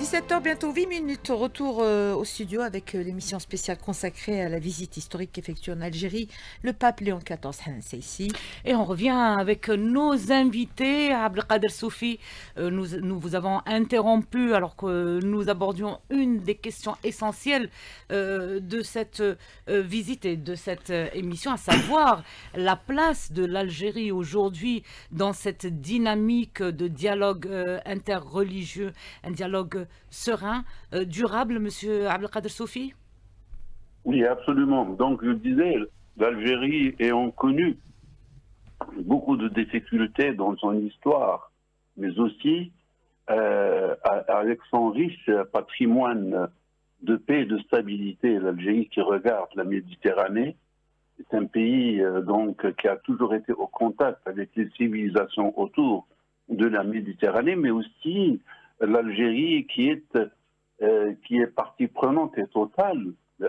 17h, bientôt 8 minutes. Retour au studio avec l'émission spéciale consacrée à la visite historique qu'effectue en Algérie le pape Léon XIV. Ici. Et on revient avec nos invités. Abdelkader Soufi, nous vous avons interrompu alors que nous abordions une des questions essentielles de cette visite et de cette émission, à savoir la place de l'Algérie aujourd'hui dans cette dynamique de dialogue interreligieux, un dialogue serein, durable, monsieur Abdelkader Soufi? Oui, absolument. Donc, je disais, l'Algérie ayant connu beaucoup de difficultés dans son histoire, mais aussi avec son riche patrimoine de paix et de stabilité. L'Algérie qui regarde la Méditerranée est un pays donc qui a toujours été au contact avec les civilisations autour de la Méditerranée, mais aussi l'Algérie qui est partie prenante et totale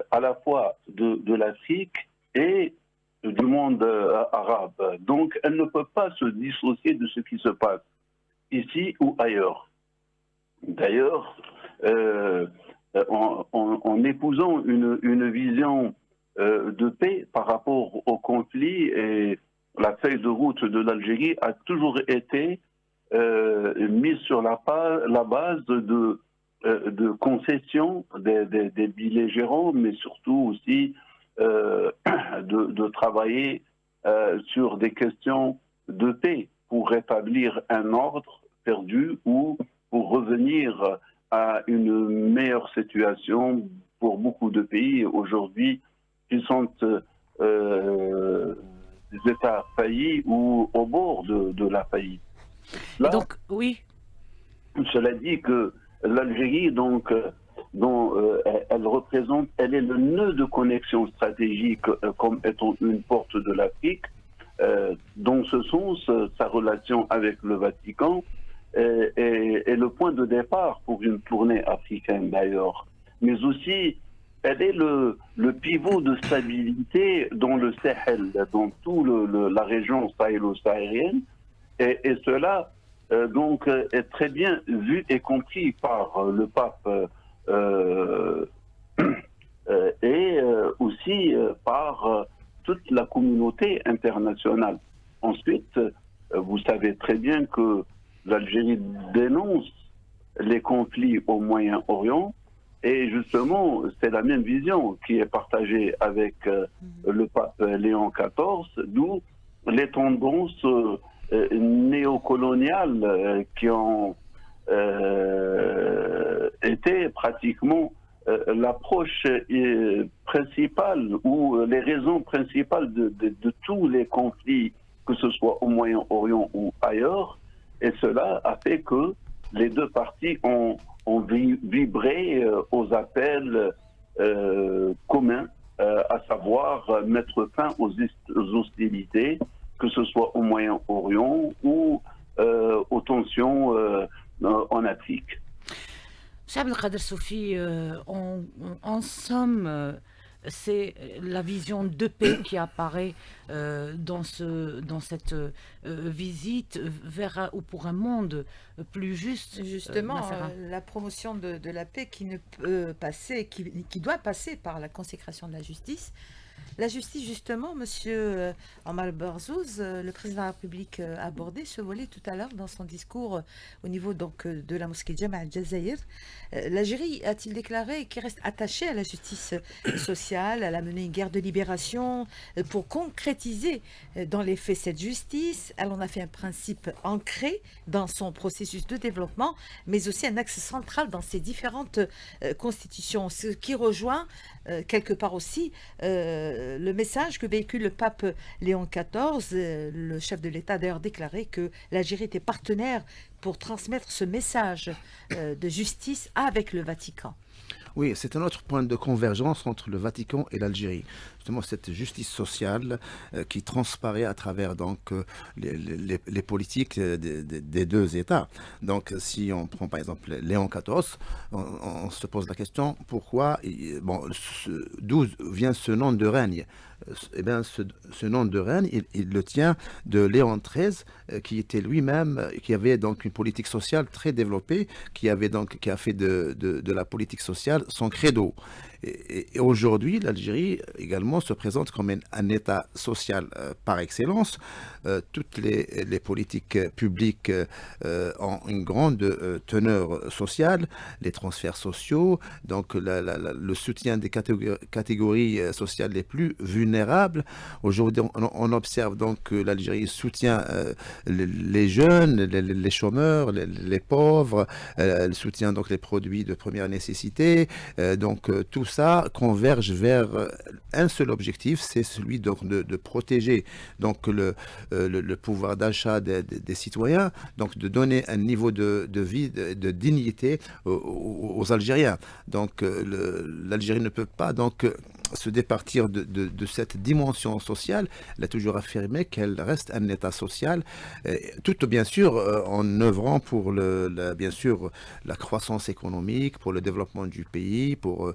à la fois de l'Afrique et du monde arabe. Donc, elle ne peut pas se dissocier de ce qui se passe ici ou ailleurs. D'ailleurs, en épousant une vision de paix par rapport au conflit, et la feuille de route de l'Algérie a toujours été mise sur la base de concessions des belligérants, mais surtout aussi de travailler sur des questions de paix pour rétablir un ordre perdu ou pour revenir à une meilleure situation pour beaucoup de pays aujourd'hui qui sont des États faillis ou au bord de la faillite. Et Là, donc, oui. cela dit que l'Algérie, donc, dont elle représente, elle est le nœud de connexion stratégique comme étant une porte de l'Afrique. Dans ce sens, sa relation avec le Vatican est le point de départ pour une tournée africaine d'ailleurs. Mais aussi, elle est le pivot de stabilité dans le Sahel, dans toute la région sahélo-saharienne. Et cela, donc, est très bien vu et compris par le pape et aussi par toute la communauté internationale. Ensuite, vous savez très bien que l'Algérie dénonce les conflits au Moyen-Orient et justement, c'est la même vision qui est partagée avec le pape Léon XIV, d'où les tendances néocoloniales qui ont été pratiquement l'approche principale ou les raisons principales de tous les conflits, que ce soit au Moyen-Orient ou ailleurs. Et cela a fait que les deux parties ont vibré aux appels communs, à savoir mettre fin aux hostilités, que ce soit au Moyen-Orient ou aux tensions en Afrique. Monsieur Abdelkader Soufi, en somme, c'est la vision de paix qui apparaît dans cette visite vers ou pour un monde plus juste. Justement, la promotion de la paix qui ne peut passer, qui doit passer par la consécration de la justice. La justice, justement, Monsieur Omar Barzouz, le président de la République, a abordé ce volet tout à l'heure dans son discours au niveau donc de la mosquée Jama al-Jazair. L'Algérie a-t-il déclaré qu'il reste attaché à la justice sociale, elle a mené une guerre de libération pour concrétiser dans les faits cette justice. Elle en a fait un principe ancré dans son processus de développement, mais aussi un axe central dans ses différentes constitutions, ce qui rejoint quelque part aussi le message que véhicule le pape Léon XIV. Le chef de l'État a d'ailleurs déclaré que l'Algérie était partenaire pour transmettre ce message de justice avec le Vatican. Oui, c'est un autre point de convergence entre le Vatican et l'Algérie. Justement, cette justice sociale qui transparaît à travers donc les politiques des deux États. Donc, si on prend par exemple Léon XIV, on se pose la question pourquoi, bon, d'où vient ce nom de règne? Eh bien, ce nom de règne, il le tient de Léon XIII, qui était lui-même, qui avait donc une politique sociale très développée, qui a fait de la politique sociale son credo. Et aujourd'hui, l'Algérie également se présente comme un État social par excellence. Toutes les politiques publiques ont une grande teneur sociale, les transferts sociaux, donc le soutien des catégories sociales les plus vulnérables. Aujourd'hui, on observe donc que l'Algérie soutient les jeunes, les chômeurs, les pauvres, elle soutient donc les produits de première nécessité. Donc tout ça converge vers un seul objectif, c'est celui donc de protéger donc le pouvoir d'achat des citoyens, donc de donner un niveau de vie, de dignité aux Algériens. Donc l'Algérie ne peut pas donc se départir de cette dimension sociale. Elle a toujours affirmé qu'elle reste un État social, tout bien sûr en œuvrant pour bien sûr la croissance économique, pour le développement du pays, pour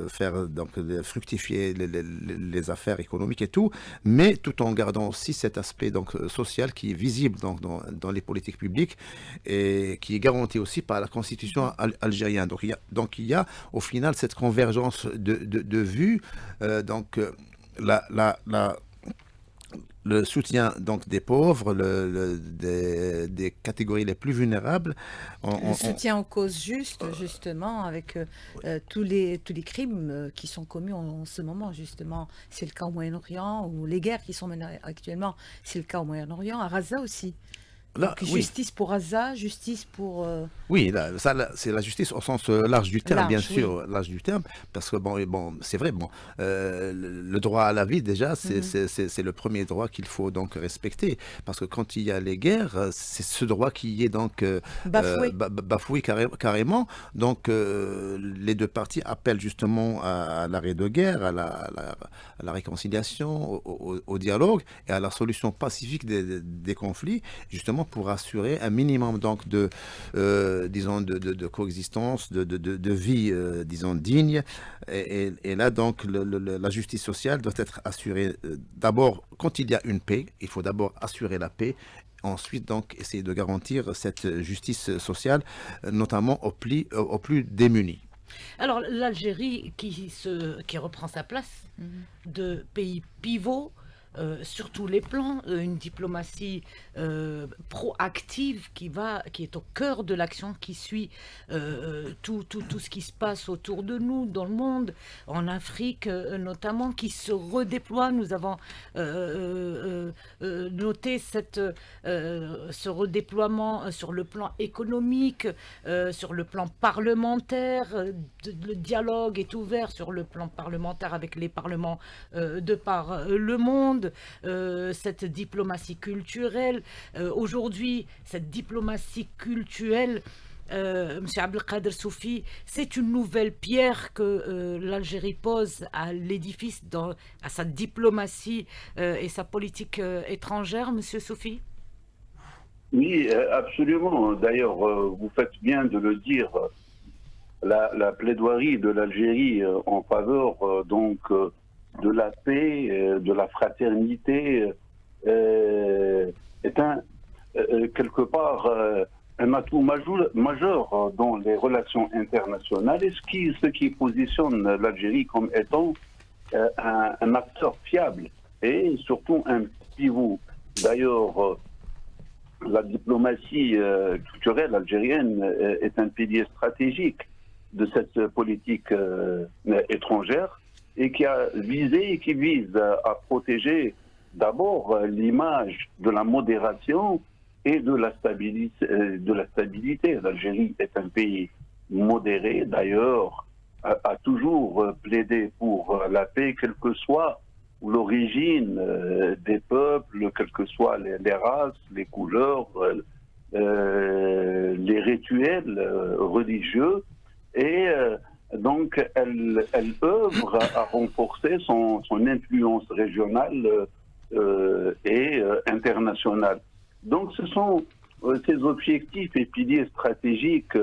faire donc fructifier les affaires économiques et tout, mais tout en gardant aussi cet aspect donc social qui est visible dans les politiques publiques et qui est garanti aussi par la constitution algérienne. Donc il y a au final cette convergence de vues, le soutien donc des pauvres, des catégories les plus vulnérables. Le soutien aux causes justes, justement, avec tous les crimes qui sont commis en ce moment, justement. C'est le cas au Moyen-Orient, ou les guerres qui sont menées actuellement, c'est le cas au Moyen-Orient, à Gaza aussi. Là, Donc, justice pour Gaza, justice pour... Oui, c'est la justice au sens large du terme, bien sûr, oui. large du terme, parce que bon, c'est vrai, le droit à la vie déjà, c'est le premier droit qu'il faut donc respecter, parce que quand il y a les guerres, c'est ce droit qui est donc bafoué carrément. Donc les deux parties appellent justement à l'arrêt de guerre, à la réconciliation, au dialogue et à la solution pacifique des conflits, justement pour assurer un minimum donc de coexistence, de vie, disons, digne. Et là, donc, la justice sociale doit être assurée d'abord, quand il y a une paix, il faut d'abord assurer la paix. Ensuite, donc, essayer de garantir cette justice sociale, notamment aux plus démunis. Alors, l'Algérie qui reprend sa place de pays pivot, sur tous les plans, une diplomatie proactive qui est au cœur de l'action, qui suit tout ce qui se passe autour de nous, dans le monde, en Afrique notamment, qui se redéploie. Nous avons noté ce redéploiement sur le plan économique, sur le plan parlementaire. Le dialogue est ouvert sur le plan parlementaire avec les parlements de par le monde. Cette diplomatie culturelle. Aujourd'hui, cette diplomatie culturelle, M. Abdelkader Soufi, c'est une nouvelle pierre que l'Algérie pose à l'édifice, à sa diplomatie et sa politique étrangère, M. Soufi? Oui, absolument. D'ailleurs, vous faites bien de le dire. La plaidoirie de l'Algérie en faveur de la paix, de la fraternité, est quelque part un atout majeur dans les relations internationales, et ce qui positionne l'Algérie comme étant un acteur fiable et surtout un pivot. D'ailleurs, la diplomatie culturelle algérienne est un pilier stratégique de cette politique étrangère, et qui vise à protéger d'abord l'image de la modération et de la stabilité. L'Algérie est un pays modéré, d'ailleurs, a toujours plaidé pour la paix, quelle que soit l'origine des peuples, quelles que soient les races, les couleurs, les rituels religieux. Et donc, elle œuvre à renforcer son influence régionale et internationale. Donc, ce sont ces objectifs et piliers stratégiques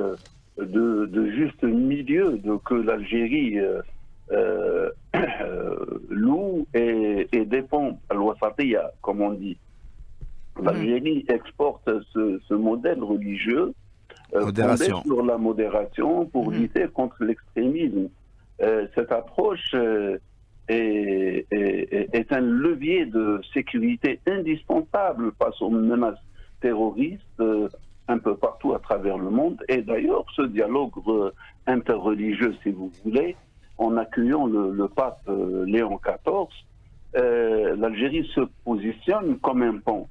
de juste milieu que l'Algérie loue et défend à l'Ouassatiya, comme on dit. L'Algérie exporte ce modèle religieux fondé sur la modération pour lutter contre l'extrémisme. Cette approche est un levier de sécurité indispensable face aux menaces terroristes un peu partout à travers le monde. Et d'ailleurs, ce dialogue interreligieux, si vous voulez, en accueillant le pape Léon XIV, l'Algérie se positionne comme un pont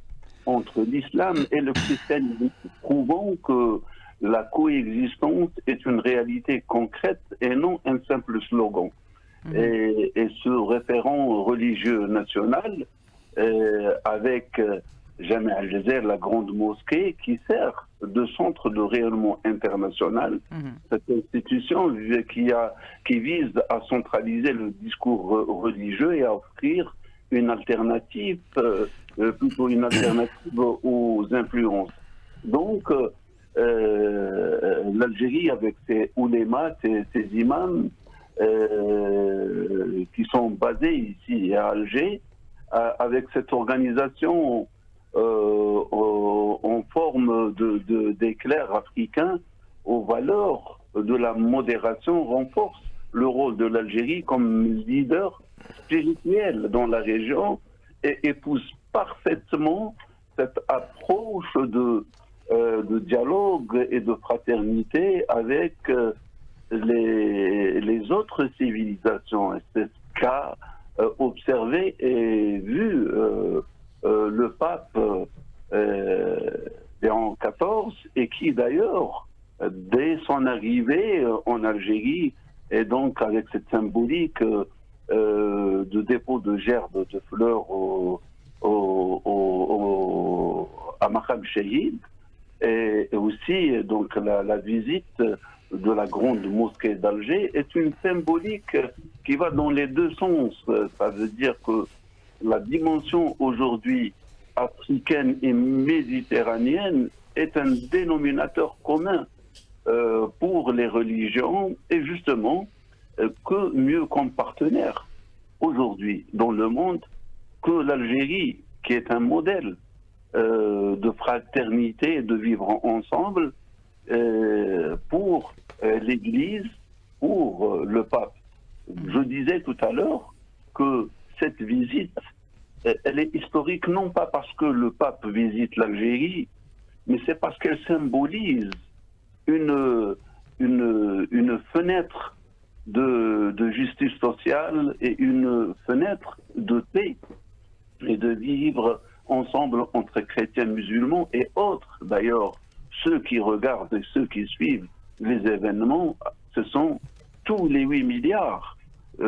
entre l'islam et le christianisme, prouvant que la coexistence est une réalité concrète et non un simple slogan. Et ce référent religieux national, avec Jami al-Jazer, la grande mosquée, qui sert de centre de rayonnement international, cette institution qui vise à centraliser le discours religieux et à offrir une alternative, plutôt une alternative aux influences. Donc, l'Algérie, avec ses oulémas, ses imams, qui sont basés ici à Alger, avec cette organisation en forme d'éclair africain aux valeurs de la modération, renforce le rôle de l'Algérie comme leader spirituel dans la région et épouse parfaitement cette approche de dialogue et de fraternité avec les autres civilisations. Et c'est ce qu'a observé et vu le pape Léon XIV, et qui d'ailleurs, dès son arrivée en Algérie, et donc avec cette symbolique de dépôt de gerbes de fleurs à Maqam Chahid, et aussi donc la visite de la grande mosquée d'Alger est une symbolique qui va dans les deux sens. Ça veut dire que la dimension aujourd'hui africaine et méditerranéenne est un dénominateur commun pour les religions, et justement, que mieux comme partenaire aujourd'hui dans le monde que l'Algérie, qui est un modèle de fraternité et de vivre ensemble pour l'Église, pour le pape. Je disais tout à l'heure que cette visite, elle est historique non pas parce que le pape visite l'Algérie, mais c'est parce qu'elle symbolise une fenêtre de justice sociale et une fenêtre de paix et de vivre ensemble entre chrétiens, musulmans et autres. D'ailleurs, ceux qui regardent et ceux qui suivent les événements, ce sont tous les 8 milliards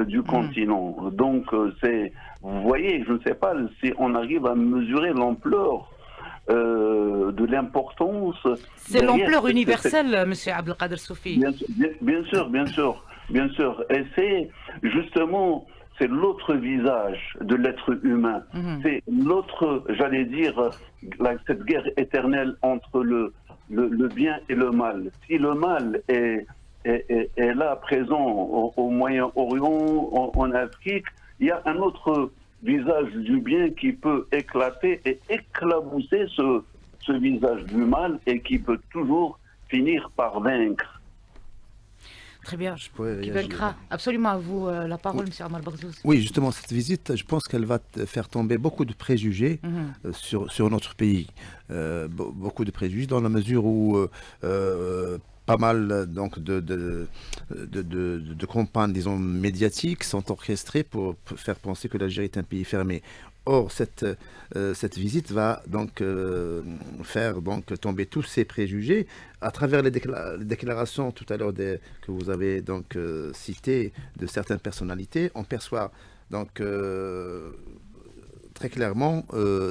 du continent. Donc, vous voyez, je ne sais pas si on arrive à mesurer l'ampleur de l'importance. C'est l'ampleur universelle, monsieur Abdelkader Soufi. Bien sûr. Et c'est justement, c'est l'autre visage de l'être humain. C'est l'autre, j'allais dire, cette guerre éternelle entre le bien et le mal. Si le mal est là, présent au Moyen-Orient, en Afrique, il y a un autre visage du bien qui peut éclater et éclabousser ce visage du mal, et qui peut toujours finir par vaincre. Très bien. Qui vaincra. Absolument, à vous la parole, M. Omar Barzouz. Oui, justement, cette visite, je pense qu'elle va faire tomber beaucoup de préjugés sur notre pays. Beaucoup de préjugés, dans la mesure où pas mal donc, de campagnes, disons, médiatiques sont orchestrées pour faire penser que l'Algérie est un pays fermé. Or, cette visite va donc faire donc tomber tous ces préjugés à travers les déclarations tout à l'heure que vous avez donc citées de certaines personnalités. On perçoit donc très clairement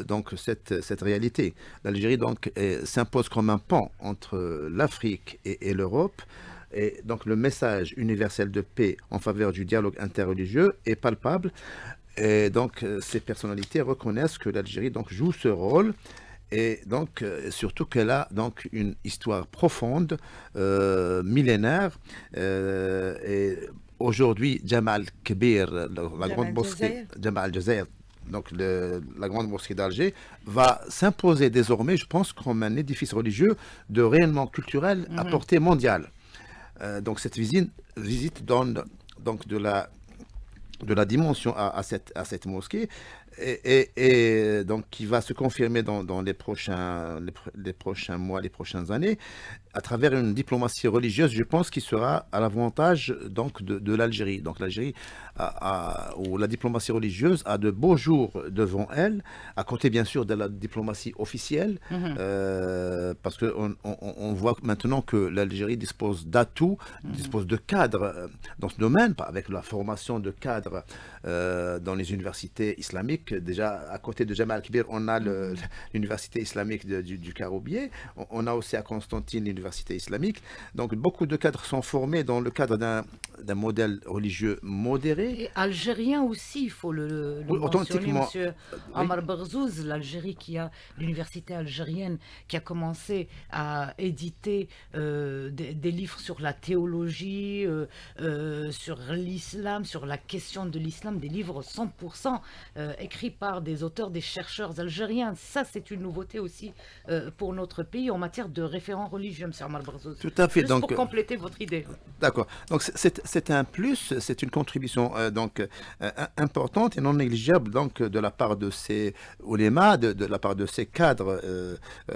donc cette réalité. L'Algérie donc s'impose comme un pont entre l'Afrique et l'Europe. Et donc le message universel de paix en faveur du dialogue interreligieux est palpable. Et donc ces personnalités reconnaissent que l'Algérie donc joue ce rôle. Et donc, surtout qu'elle a donc une histoire profonde, millénaire. Et aujourd'hui, Jamal Kbir, la grande mosquée, Jamal Jazair, donc la grande mosquée d'Alger, va s'imposer désormais, je pense, comme un édifice religieux de rayonnement culturel à portée mondiale. Donc cette visite donne donc de la dimension à cette mosquée et donc qui va se confirmer dans les prochains mois, les prochaines années, à travers une diplomatie religieuse, je pense, qui sera à l'avantage donc de l'Algérie. Donc l'Algérie, où la diplomatie religieuse a de beaux jours devant elle, à côté bien sûr de la diplomatie officielle, parce qu'on voit maintenant que l'Algérie dispose d'atouts, dispose de cadres dans ce domaine, avec la formation de cadres dans les universités islamiques. Déjà, à côté de Jamal Kbir, on a l'université islamique du Caroubier, on a aussi à Constantine l'université islamique. Donc beaucoup de cadres sont formés dans le cadre d'un modèle religieux modéré. Et algérien aussi, il faut le mentionner, Authentiquement, monsieur Omar Berzouz, l'Algérie l'université algérienne qui a commencé à éditer des livres sur la théologie, sur l'islam, sur la question de l'islam, des livres 100% écrits par des auteurs, des chercheurs algériens. Ça, c'est une nouveauté aussi pour notre pays en matière de référents religieux, M. Omar Berzouz. Tout à fait. Juste Donc, pour compléter votre idée. D'accord. Donc c'est un plus, c'est une contribution importante et non négligeable donc de la part de ces oulémas, de la part de ces cadres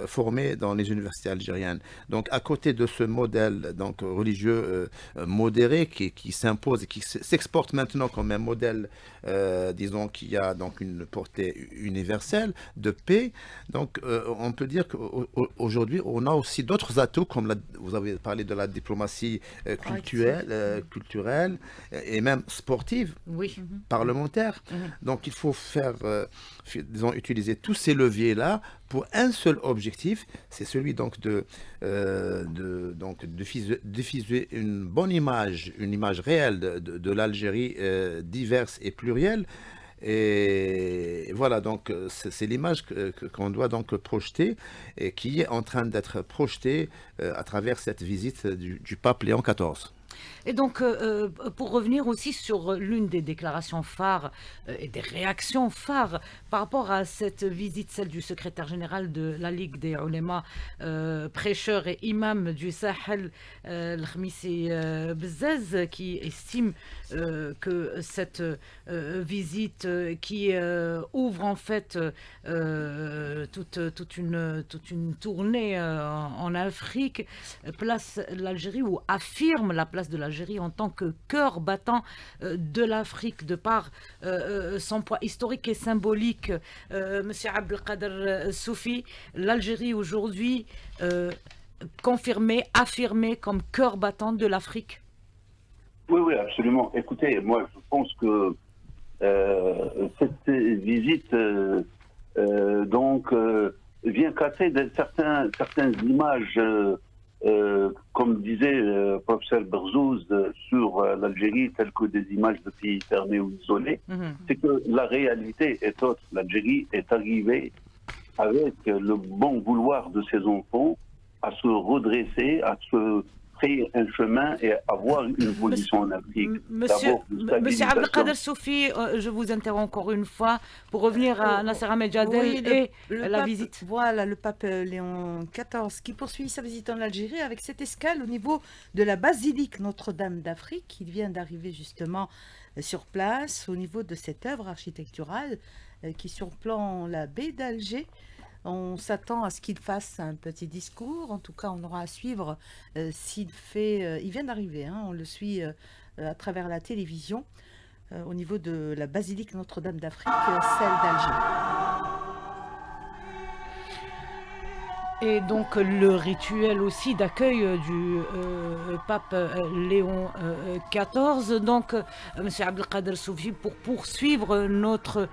formés dans les universités algériennes. Donc à côté de ce modèle donc religieux modéré qui s'impose et qui s'exporte maintenant comme un modèle, disons, qui a donc une portée universelle de paix. Donc on peut dire qu'aujourd'hui on a aussi d'autres atouts comme vous avez parlé de la diplomatie culturelle et même sportive, parlementaire. Donc il faut disons, utiliser tous ces leviers-là pour un seul objectif, c'est celui donc de diffuser une bonne image, une image réelle de l'Algérie diverse et plurielle. Et voilà, donc c'est l'image qu'on doit donc projeter et qui est en train d'être projetée à travers cette visite du pape Léon XIV. Et donc, pour revenir aussi sur l'une des déclarations phares et des réactions phares par rapport à cette visite, celle du secrétaire général de la Ligue des Oulémas, prêcheur et imam du Sahel, Khmissi Bzaz, qui estime que cette visite qui ouvre en fait toute une tournée en Afrique, place l'Algérie ou affirme la place de l'Algérie en tant que cœur battant de l'Afrique de par son poids historique et symbolique. Monsieur Abdelkader Soufi, l'Algérie aujourd'hui confirmée, affirmée comme cœur battant de l'Afrique. Oui, absolument. Écoutez, moi je pense que cette visite vient casser certaines images, comme disait le professeur Berzouz, sur l'Algérie, telles que des images de pays fermés ou isolés. C'est que la réalité est autre. L'Algérie est arrivée avec le bon vouloir de ses enfants à se redresser, à se créer un chemin et avoir une position en Afrique. Monsieur Abdelkader Soufi, je vous interromps encore une fois pour revenir à Nasser Ahmed Jadel et la visite. Voilà, le pape Léon XIV qui poursuit sa visite en Algérie avec cette escale au niveau de la basilique Notre-Dame d'Afrique. Il vient d'arriver justement sur place au niveau de cette œuvre architecturale qui surplombe la baie d'Alger. On s'attend à ce qu'il fasse un petit discours. En tout cas, on aura à suivre s'il fait... il vient d'arriver, hein, on le suit à travers la télévision au niveau de la basilique Notre-Dame d'Afrique, celle d'Alger. Et donc le rituel aussi d'accueil du pape Léon XIV. Donc, Monsieur Abdelkader Soufi, pour poursuivre notre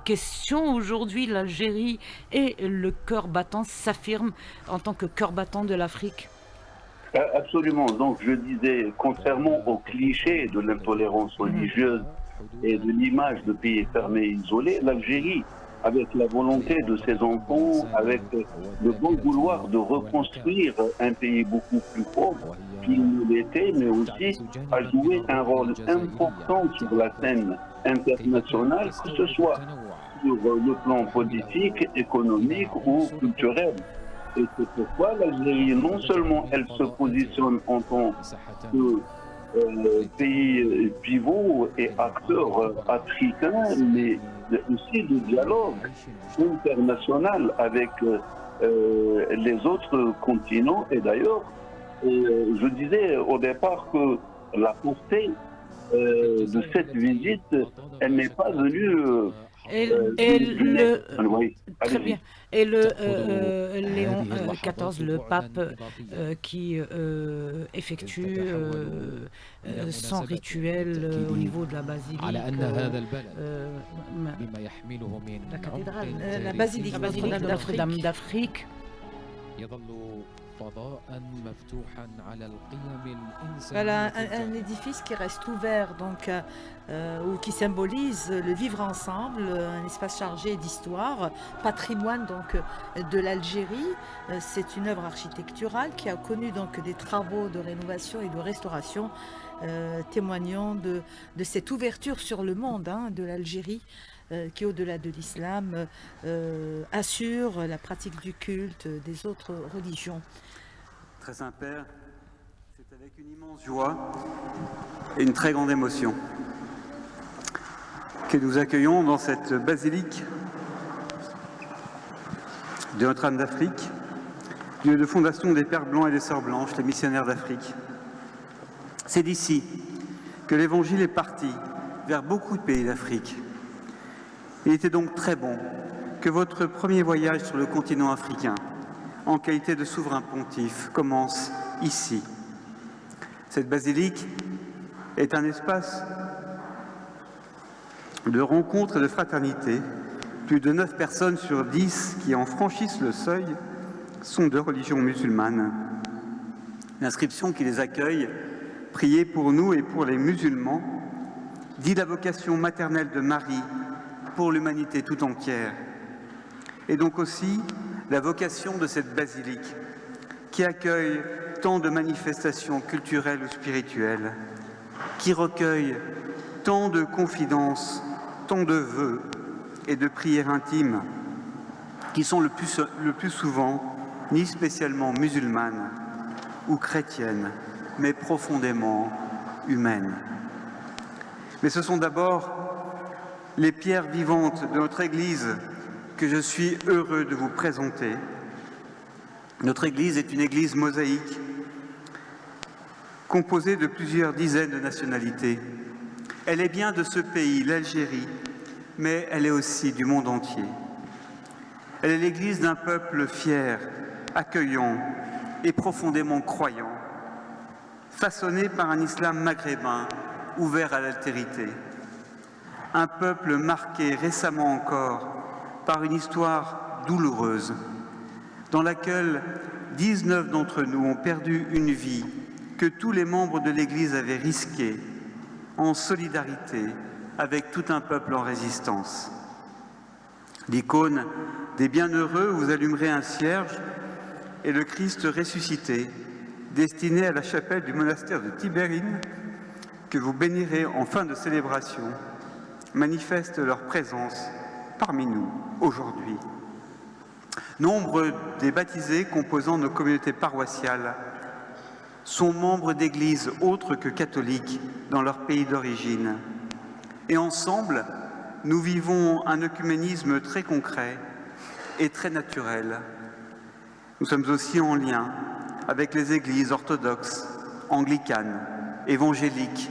question aujourd'hui, l'Algérie et le cœur battant s'affirment en tant que cœur battant de l'Afrique. Absolument. Donc, je disais, contrairement aux clichés de l'intolérance religieuse et de l'image de pays fermés et isolés, l'Algérie, avec la volonté de ses enfants, avec le bon vouloir de reconstruire un pays beaucoup plus pauvre qu'il ne l'était, mais aussi a joué un rôle important sur la scène internationale, que ce soit sur le plan politique, économique ou culturel. Et c'est pourquoi l'Algérie, non seulement elle se positionne en tant que pays pivot et acteur africain, mais aussi de dialogue international avec les autres continents. Et d'ailleurs, je disais au départ que la portée de cette visite, elle n'est pas venue... Oui, très bien. Et Léon XIV, le pape, qui effectue son rituel au niveau de la basilique, la cathédrale, la basilique de Notre-Dame d'Afrique. Voilà, un édifice qui reste ouvert, donc, ou qui symbolise le vivre ensemble, un espace chargé d'histoire, patrimoine donc de l'Algérie. C'est une œuvre architecturale qui a connu donc des travaux de rénovation et de restauration, témoignant de cette ouverture sur le monde de l'Algérie. Qui, au-delà de l'islam, assure la pratique du culte des autres religions. Très Saint-Père, c'est avec une immense joie et une très grande émotion que nous accueillons dans cette basilique de Notre-Dame d'Afrique, lieu de fondation des Pères Blancs et des Sœurs Blanches, les missionnaires d'Afrique. C'est d'ici que l'Évangile est parti vers beaucoup de pays d'Afrique. Il était donc très bon que votre premier voyage sur le continent africain, en qualité de souverain pontife, commence ici. Cette basilique est un espace de rencontre et de fraternité. Plus de 9 personnes sur 10 qui en franchissent le seuil sont de religion musulmane. L'inscription qui les accueille, « Priez pour nous et pour les musulmans », dit la vocation maternelle de Marie pour l'humanité tout entière. Et donc aussi la vocation de cette basilique qui accueille tant de manifestations culturelles ou spirituelles, qui recueille tant de confidences, tant de vœux et de prières intimes qui sont le plus souvent ni spécialement musulmanes ou chrétiennes, mais profondément humaines. Mais ce sont d'abord les pierres vivantes de notre Église que je suis heureux de vous présenter. Notre Église est une Église mosaïque, composée de plusieurs dizaines de nationalités. Elle est bien de ce pays, l'Algérie, mais elle est aussi du monde entier. Elle est l'Église d'un peuple fier, accueillant et profondément croyant, façonné par un islam maghrébin ouvert à l'altérité. Un peuple marqué récemment encore par une histoire douloureuse, dans laquelle 19 d'entre nous ont perdu une vie que tous les membres de l'Église avaient risquée, en solidarité avec tout un peuple en résistance. L'icône des bienheureux, vous allumerez un cierge, et le Christ ressuscité, destiné à la chapelle du monastère de Tibérine, que vous bénirez en fin de célébration, manifestent leur présence parmi nous aujourd'hui. Nombre des baptisés composant nos communautés paroissiales sont membres d'églises autres que catholiques dans leur pays d'origine. Et ensemble, nous vivons un œcuménisme très concret et très naturel. Nous sommes aussi en lien avec les églises orthodoxes, anglicanes, évangéliques,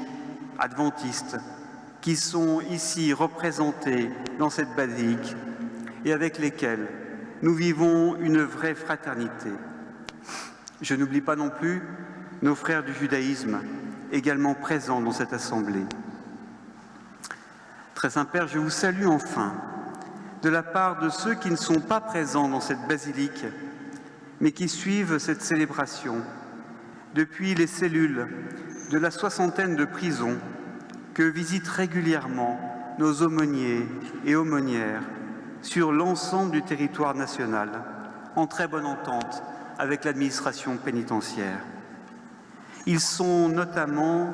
adventistes, qui sont ici représentés dans cette basilique et avec lesquels nous vivons une vraie fraternité. Je n'oublie pas non plus nos frères du judaïsme, également présents dans cette assemblée. Très Saint-Père, je vous salue enfin de la part de ceux qui ne sont pas présents dans cette basilique, mais qui suivent cette célébration depuis les cellules de la 60aine de prisons que visitent régulièrement nos aumôniers et aumônières sur l'ensemble du territoire national, en très bonne entente avec l'administration pénitentiaire. Ils sont notamment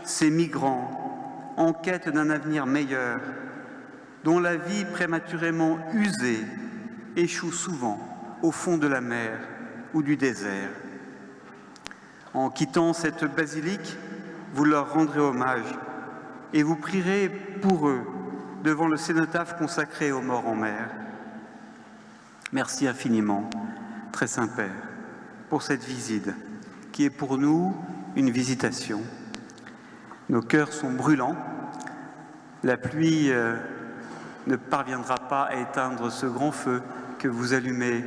ces migrants en quête d'un avenir meilleur, dont la vie prématurément usée échoue souvent au fond de la mer ou du désert. En quittant cette basilique, vous leur rendrez hommage et vous prierez pour eux devant le cénotaphe consacré aux morts en mer. Merci infiniment, Très Saint-Père, pour cette visite qui est pour nous une visitation. Nos cœurs sont brûlants. La pluie ne parviendra pas à éteindre ce grand feu que vous allumez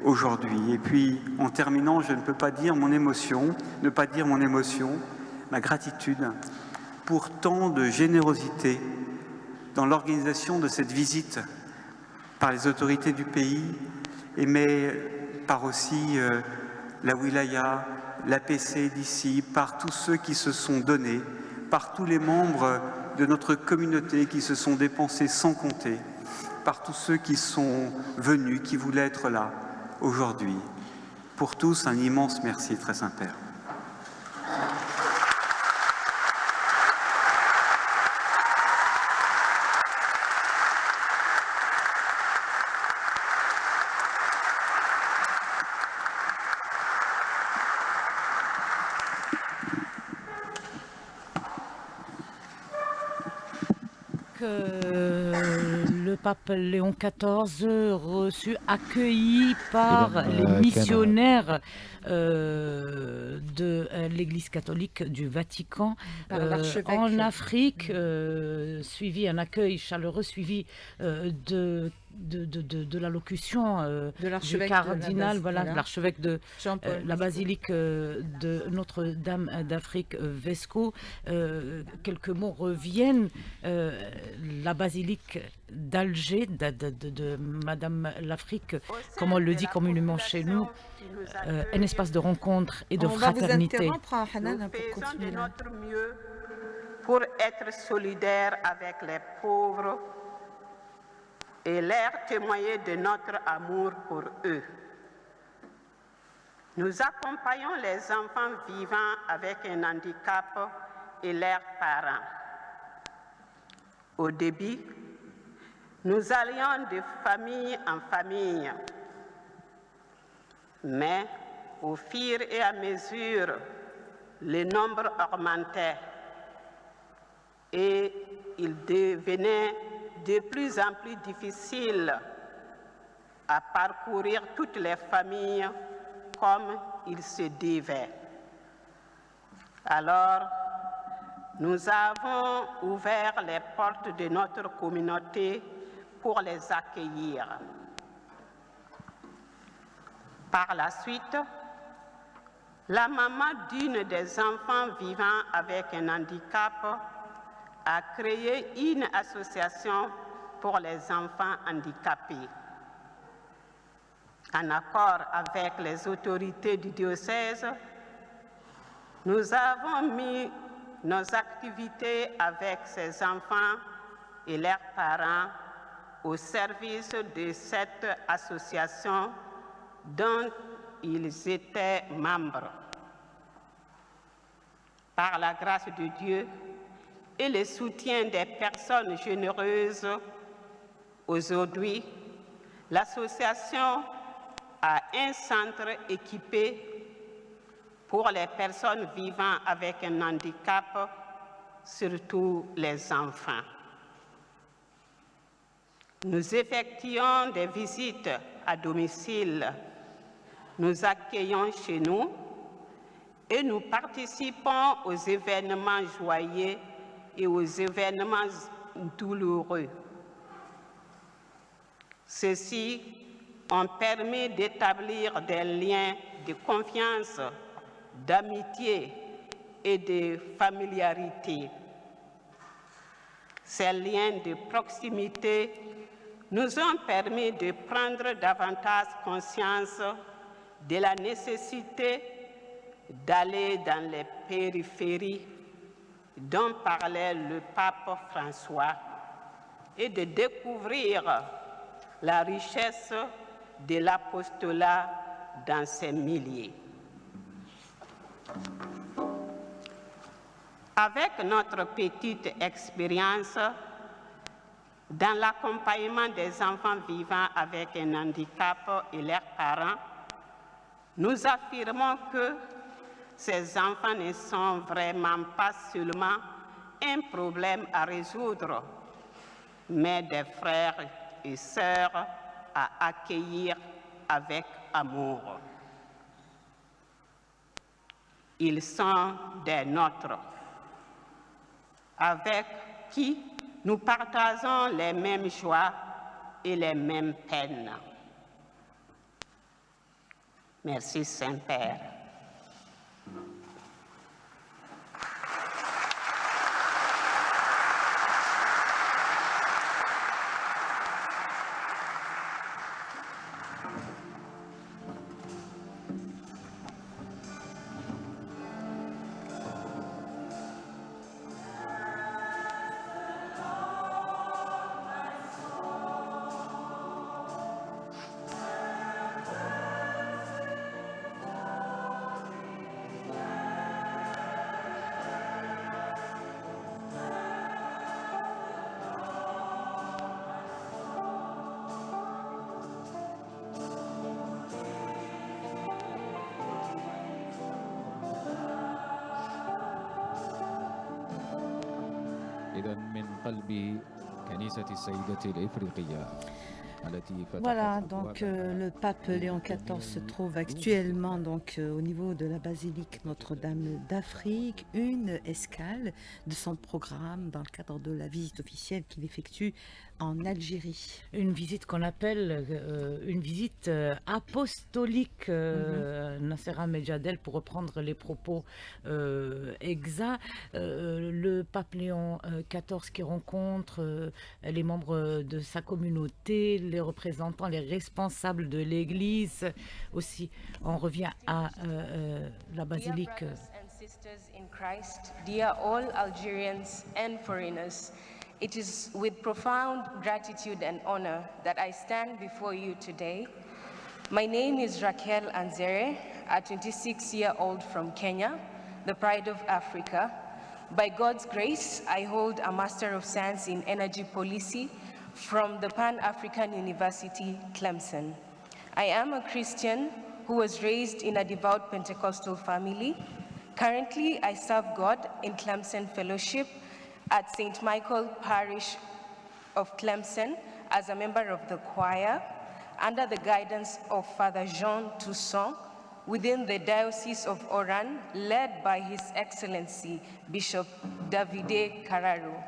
aujourd'hui. Et puis, en terminant, je ne peux pas dire mon émotion, ma gratitude pour tant de générosité dans l'organisation de cette visite par les autorités du pays, mais par aussi la Wilaya, l'APC d'ici, par tous ceux qui se sont donnés, par tous les membres de notre communauté qui se sont dépensés sans compter, par tous ceux qui sont venus, qui voulaient être là aujourd'hui. Pour tous, un immense merci, Très Saint-Père. Le pape Léon XIV accueilli par les missionnaires de l'Église catholique du Vatican en Afrique, suivi un accueil chaleureux suivi de l'allocution du cardinal, de l'archevêque de la basilique de Notre-Dame d'Afrique, Vesco. Quelques mots reviennent. La basilique d'Alger, de Madame l'Afrique, comme on le dit communément chez nous, un espace de rencontre et de fraternité. Nous faisons de notre mieux pour être solidaires avec les pauvres et leur témoigner de notre amour pour eux. Nous accompagnons les enfants vivant avec un handicap et leurs parents. Au début, nous allions de famille en famille, mais au fur et à mesure, le nombre augmentait et il devenait de plus en plus difficile à parcourir toutes les familles comme il se devait. Alors, nous avons ouvert les portes de notre communauté pour les accueillir. Par la suite, la maman d'une des enfants vivant avec un handicap a créé une association pour les enfants handicapés. En accord avec les autorités du diocèse, nous avons mis nos activités avec ces enfants et leurs parents au service de cette association dont ils étaient membres. Par la grâce de Dieu et le soutien des personnes généreuses, aujourd'hui, l'association a un centre équipé pour les personnes vivant avec un handicap, surtout les enfants. Nous effectuons des visites à domicile, nous accueillons chez nous et nous participons aux événements joyeux et aux événements douloureux. Ceux-ci ont permis d'établir des liens de confiance, d'amitié et de familiarité. Ces liens de proximité nous ont permis de prendre davantage conscience de la nécessité d'aller dans les périphéries dont parlait le pape François et de découvrir la richesse de l'apostolat dans ces milliers. Avec notre petite expérience dans l'accompagnement des enfants vivant avec un handicap et leurs parents, nous affirmons que ces enfants ne sont vraiment pas seulement un problème à résoudre, mais des frères et sœurs à accueillir avec amour. Ils sont des nôtres, avec qui nous partageons les mêmes joies et les mêmes peines. Merci Saint-Père. إذا من قلب كنيسة السيدة الإفريقية. Voilà, donc le pape Léon XIV se trouve actuellement donc, au niveau de la basilique Notre-Dame d'Afrique, une escale de son programme dans le cadre de la visite officielle qu'il effectue en Algérie. Une visite qu'on appelle une visite apostolique, Nassera Medjadel, pour reprendre les propos exacts. Le pape Léon XIV qui rencontre les membres de sa communauté, les représentants, les responsables de l'Église. Aussi, on revient à la basilique. Dear brothers and sisters in Christ, dear all Algerians and foreigners, it is with profound gratitude and honor that I stand before you today. My name is Raquel Anzere, a 26-year-old from Kenya, the pride of Africa. By God's grace, I hold a Master of Science in Energy Policy from the Pan-African University, Tlemcen. I am a Christian who was raised in a devout Pentecostal family. Currently, I serve God in Tlemcen Fellowship at St. Michael Parish of Tlemcen as a member of the choir under the guidance of Father Jean Toussaint within the Diocese of Oran, led by His Excellency Bishop Davide Carraro.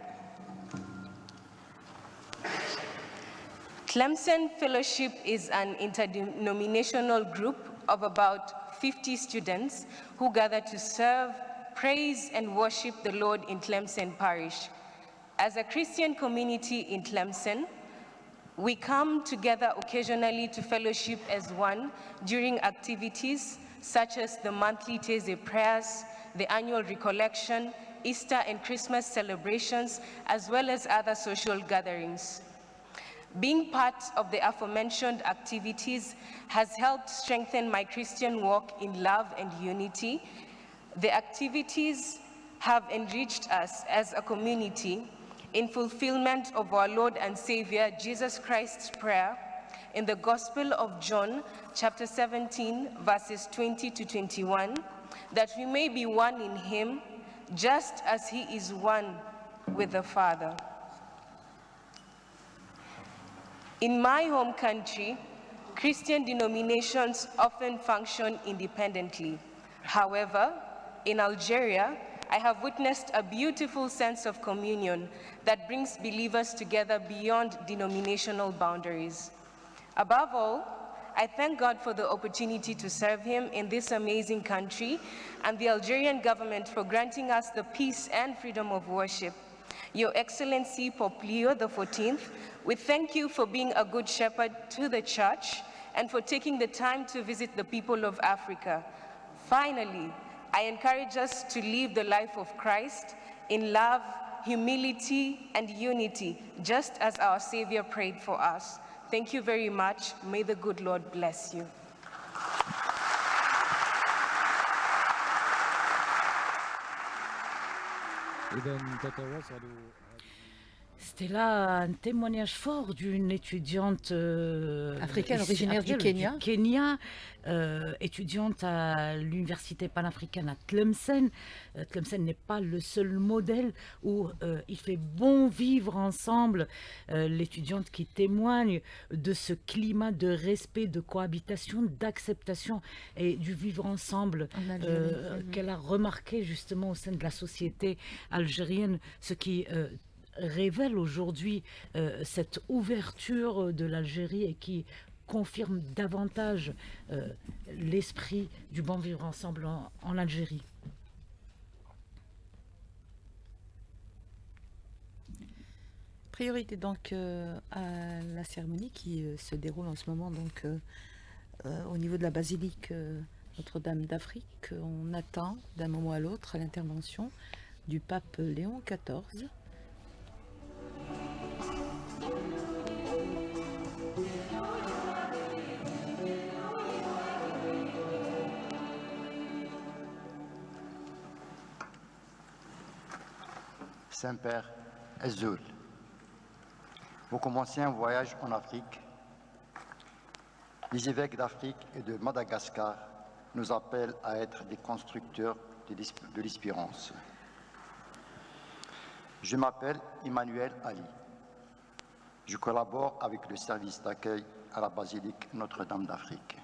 Tlemcen Fellowship is an interdenominational group of about 50 students who gather to serve, praise, and worship the Lord in Tlemcen Parish. As a Christian community in Tlemcen, we come together occasionally to fellowship as one during activities such as the monthly Teze prayers, the annual recollection, Easter and Christmas celebrations, as well as other social gatherings. Being part of the aforementioned activities has helped strengthen my Christian walk in love and unity. The activities have enriched us as a community in fulfillment of our Lord and Savior Jesus Christ's prayer in the Gospel of John, chapter 17, verses 20 to 21, that we may be one in Him, just as He is one with the Father. In my home country, Christian denominations often function independently. However, in Algeria, I have witnessed a beautiful sense of communion that brings believers together beyond denominational boundaries. Above all, I thank God for the opportunity to serve Him in this amazing country and the Algerian government for granting us the peace and freedom of worship. Your Excellency Pope Leo XIV, we thank you for being a good shepherd to the Church and for taking the time to visit the people of Africa. Finally, I encourage us to live the life of Christ in love, humility, and unity, just as our Savior prayed for us. Thank you very much. May the good Lord bless you. C'était là un témoignage fort d'une étudiante Africaine, originaire du Kenya, étudiante à l'université panafricaine à Tlemcen. Tlemcen n'est pas le seul modèle où il fait bon vivre ensemble. L'étudiante qui témoigne de ce climat de respect, de cohabitation, d'acceptation et du vivre ensemble qu'elle a remarqué justement au sein de la société algérienne, ce qui révèle aujourd'hui cette ouverture de l'Algérie et qui confirme davantage l'esprit du bon vivre ensemble en Algérie. Priorité donc à la cérémonie qui se déroule en ce moment donc au niveau de la basilique Notre-Dame d'Afrique. On attend d'un moment à l'autre l'intervention du pape Léon XIV. Saint-Père Azul, vous commencez un voyage en Afrique. Les évêques d'Afrique et de Madagascar nous appellent à être des constructeurs de l'espérance. Je m'appelle Emmanuel Ali. Je collabore avec le service d'accueil à la basilique Notre-Dame d'Afrique,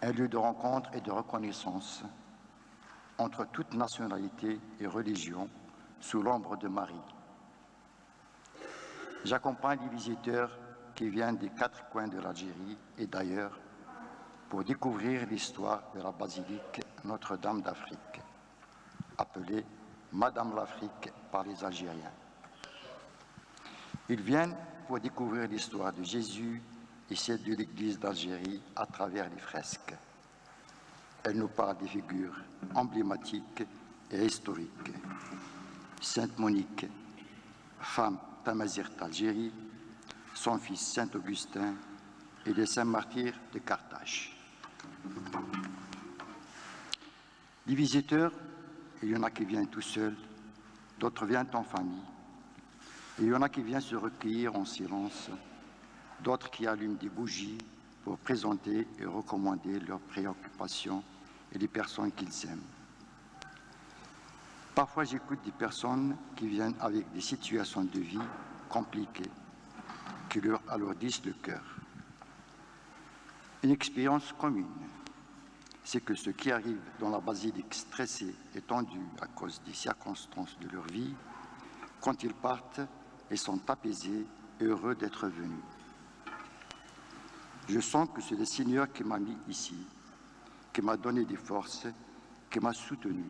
un lieu de rencontre et de reconnaissance entre toutes nationalités et religions sous l'ombre de Marie. J'accompagne les visiteurs qui viennent des 4 coins de l'Algérie et d'ailleurs pour découvrir l'histoire de la basilique Notre-Dame d'Afrique, appelée Madame l'Afrique par les Algériens. Ils viennent pour découvrir l'histoire de Jésus et celle de l'Église d'Algérie à travers les fresques. Elle nous parle des figures emblématiques et historiques. Sainte Monique, femme d'Amazigh d'Algérie, son fils Saint-Augustin et les saints martyrs de Carthage. Les visiteurs, il y en a qui viennent tout seuls, d'autres viennent en famille, et il y en a qui viennent se recueillir en silence, d'autres qui allument des bougies pour présenter et recommander leurs préoccupations et les personnes qu'ils aiment. Parfois, j'écoute des personnes qui viennent avec des situations de vie compliquées, qui leur alourdissent le cœur. Une expérience commune, c'est que ceux qui arrivent dans la basilique stressés et tendus à cause des circonstances de leur vie, quand ils partent, ils sont apaisés et heureux d'être venus. Je sens que c'est le Seigneur qui m'a mis ici, qui m'a donné des forces, qui m'a soutenu.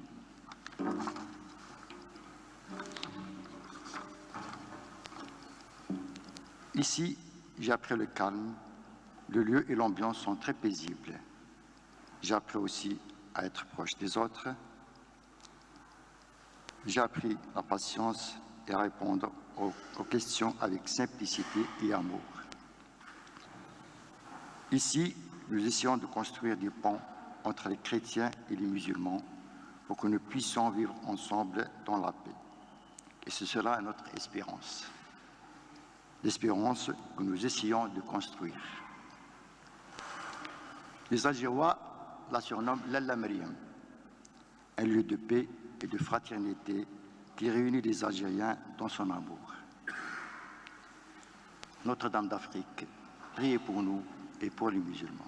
Ici, j'ai appris le calme, le lieu et l'ambiance sont très paisibles. J'ai appris aussi à être proche des autres. J'ai appris la patience et à répondre aux questions avec simplicité et amour. Ici, nous essayons de construire des ponts entre les chrétiens et les musulmans pour que nous puissions vivre ensemble dans la paix. Et c'est cela notre espérance. L'espérance que nous essayons de construire. Les Algérois la surnomment l'Alla Mariam, un lieu de paix et de fraternité qui réunit les Algériens dans son amour. Notre-Dame d'Afrique, priez pour nous et pour les musulmans.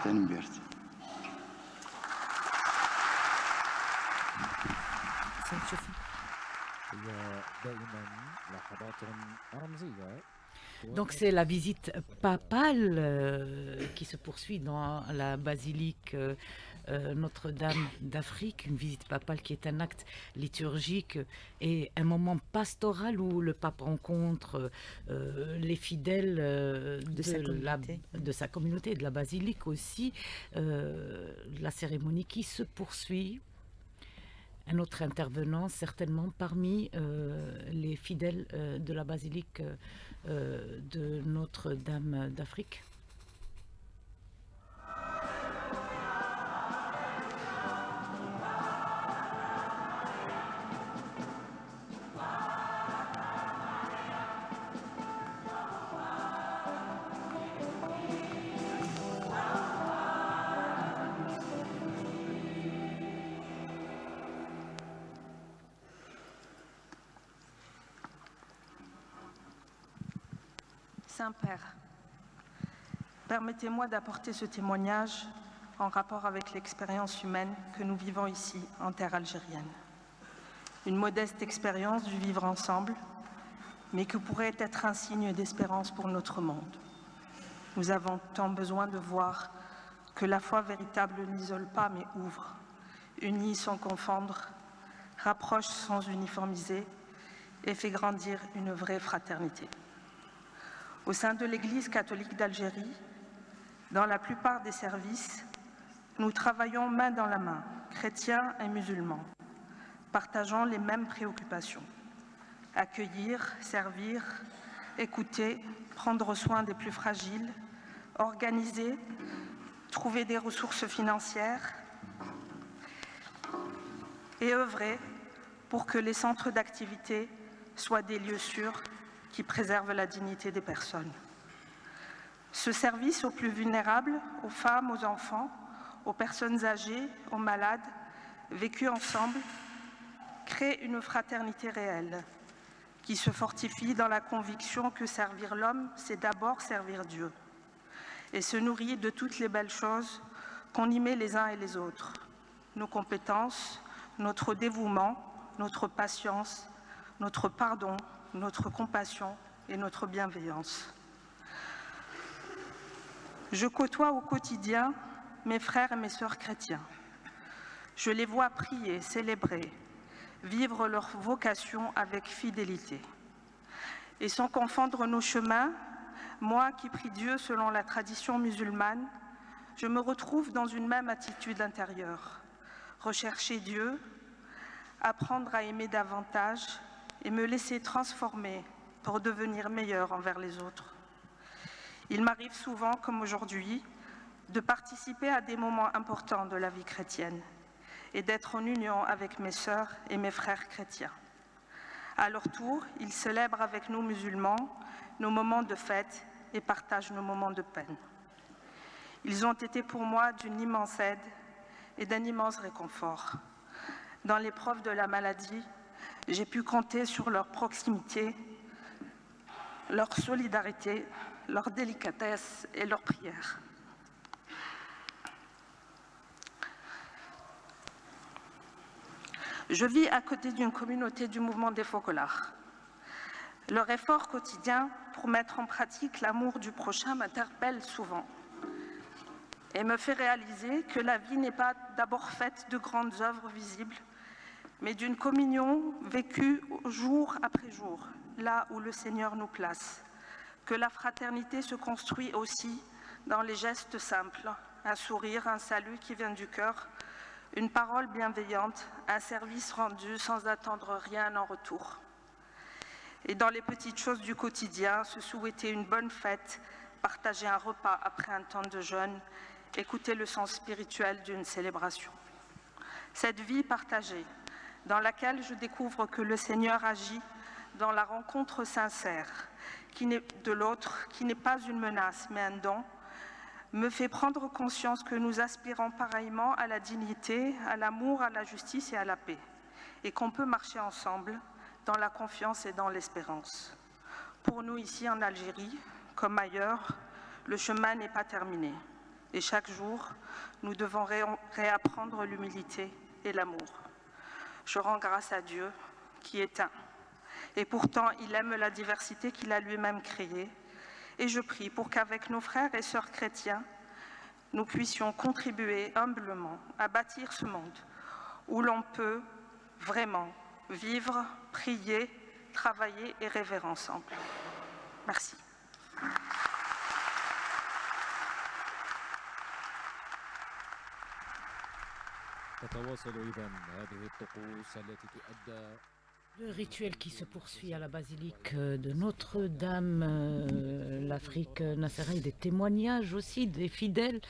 Merci. هي دائما لحظات رمزية Donc c'est la visite papale qui se poursuit dans la basilique Notre-Dame d'Afrique, une visite papale qui est un acte liturgique et un moment pastoral où le pape rencontre les fidèles de sa communauté, de la basilique aussi. La cérémonie qui se poursuit. Un autre intervenant, certainement parmi les fidèles de la basilique de Notre-Dame d'Afrique. Saint-Père, permettez-moi d'apporter ce témoignage en rapport avec l'expérience humaine que nous vivons ici en terre algérienne. Une modeste expérience du vivre ensemble, mais qui pourrait être un signe d'espérance pour notre monde. Nous avons tant besoin de voir que la foi véritable n'isole pas mais ouvre, unit sans confondre, rapproche sans uniformiser et fait grandir une vraie fraternité. Au sein de l'Église catholique d'Algérie, dans la plupart des services, nous travaillons main dans la main, chrétiens et musulmans, partageant les mêmes préoccupations. Accueillir, servir, écouter, prendre soin des plus fragiles, organiser, trouver des ressources financières et œuvrer pour que les centres d'activité soient des lieux sûrs qui préservent la dignité des personnes. Ce service aux plus vulnérables, aux femmes, aux enfants, aux personnes âgées, aux malades, vécus ensemble, crée une fraternité réelle qui se fortifie dans la conviction que servir l'homme, c'est d'abord servir Dieu et se nourrit de toutes les belles choses qu'on y met les uns et les autres, nos compétences, notre dévouement, notre patience, notre pardon, notre compassion et notre bienveillance. Je côtoie au quotidien mes frères et mes sœurs chrétiens. Je les vois prier, célébrer, vivre leur vocation avec fidélité. Et sans confondre nos chemins, moi qui prie Dieu selon la tradition musulmane, je me retrouve dans une même attitude intérieure. Rechercher Dieu, apprendre à aimer davantage et me laisser transformer pour devenir meilleur envers les autres. Il m'arrive souvent, comme aujourd'hui, de participer à des moments importants de la vie chrétienne et d'être en union avec mes sœurs et mes frères chrétiens. À leur tour, ils célèbrent avec nous musulmans nos moments de fête et partagent nos moments de peine. Ils ont été pour moi d'une immense aide et d'un immense réconfort. Dans l'épreuve de la maladie, j'ai pu compter sur leur proximité, leur solidarité, leur délicatesse et leur prière. Je vis à côté d'une communauté du mouvement des Focolars. Leur effort quotidien pour mettre en pratique l'amour du prochain m'interpelle souvent et me fait réaliser que la vie n'est pas d'abord faite de grandes œuvres visibles, mais d'une communion vécue jour après jour, là où le Seigneur nous place. Que la fraternité se construit aussi dans les gestes simples, un sourire, un salut qui vient du cœur, une parole bienveillante, un service rendu sans attendre rien en retour. Et dans les petites choses du quotidien, se souhaiter une bonne fête, partager un repas après un temps de jeûne, écouter le sens spirituel d'une célébration. Cette vie partagée, dans laquelle je découvre que le Seigneur agit dans la rencontre sincère de l'autre, qui n'est pas une menace mais un don, me fait prendre conscience que nous aspirons pareillement à la dignité, à l'amour, à la justice et à la paix, et qu'on peut marcher ensemble dans la confiance et dans l'espérance. Pour nous ici en Algérie, comme ailleurs, le chemin n'est pas terminé, et chaque jour, nous devons réapprendre l'humilité et l'amour. Je rends grâce à Dieu qui est un, Et pourtant, il aime la diversité qu'il a lui-même créée. Et je prie pour qu'avec nos frères et sœurs chrétiens, nous puissions contribuer humblement à bâtir ce monde où l'on peut vraiment vivre, prier, travailler et rêver ensemble. Merci. تتواصل إذن هذه الطقوس التي تؤدى. Le rituel qui se poursuit à la basilique de Notre-Dame, l'Afrique Nasserine, des témoignages aussi des fidèles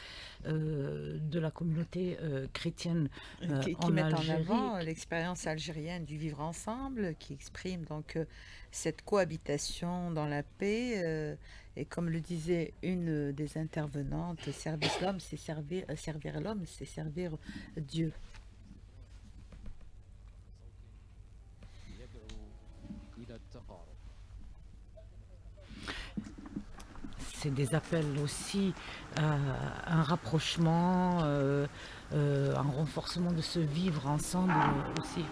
de la communauté chrétienne qui mettent en avant l'expérience algérienne du vivre ensemble, qui exprime donc cette cohabitation dans la paix. Et comme le disait une des intervenantes, servir l'homme, c'est servir l'homme, c'est servir Dieu. C'est des appels aussi à un rapprochement, un renforcement de ce vivre ensemble aussi.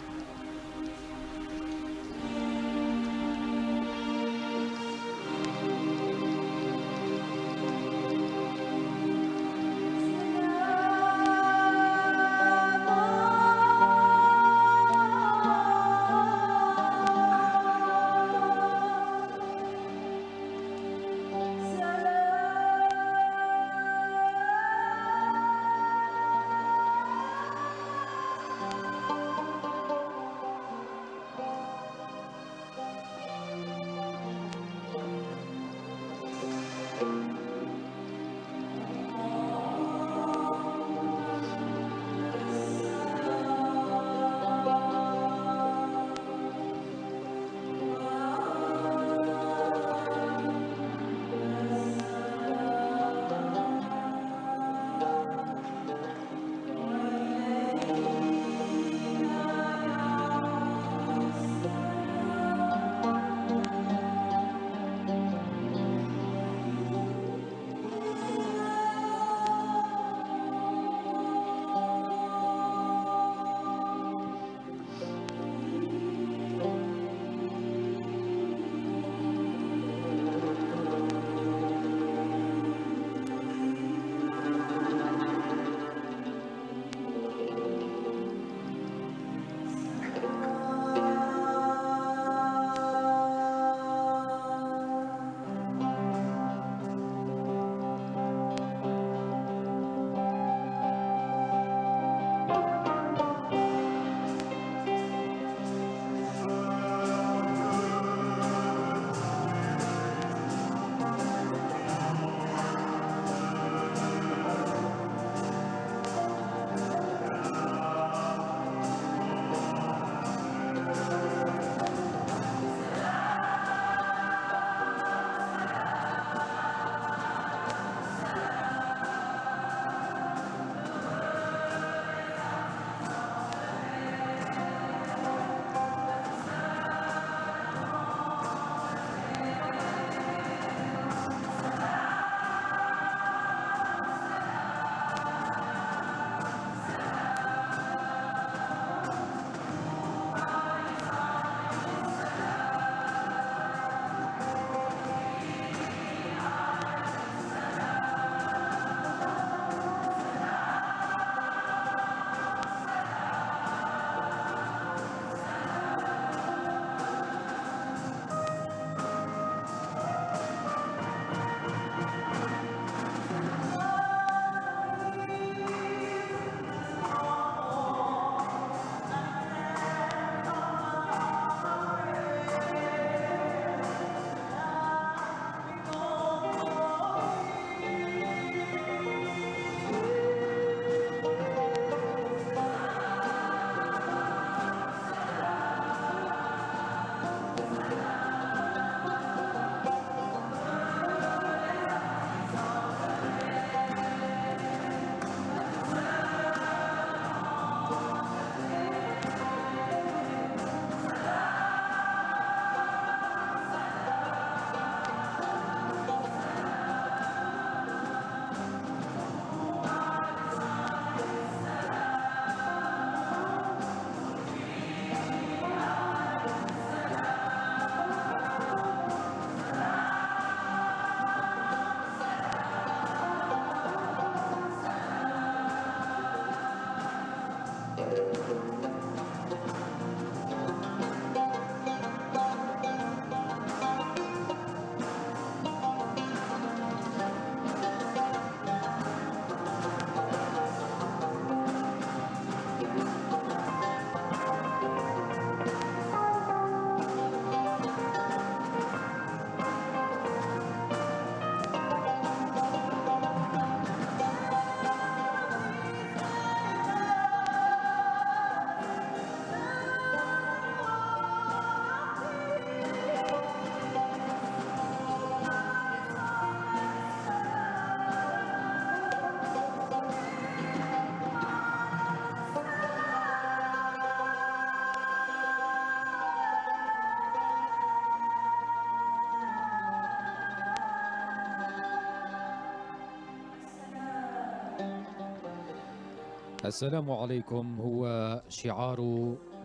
السلام عليكم هو شعار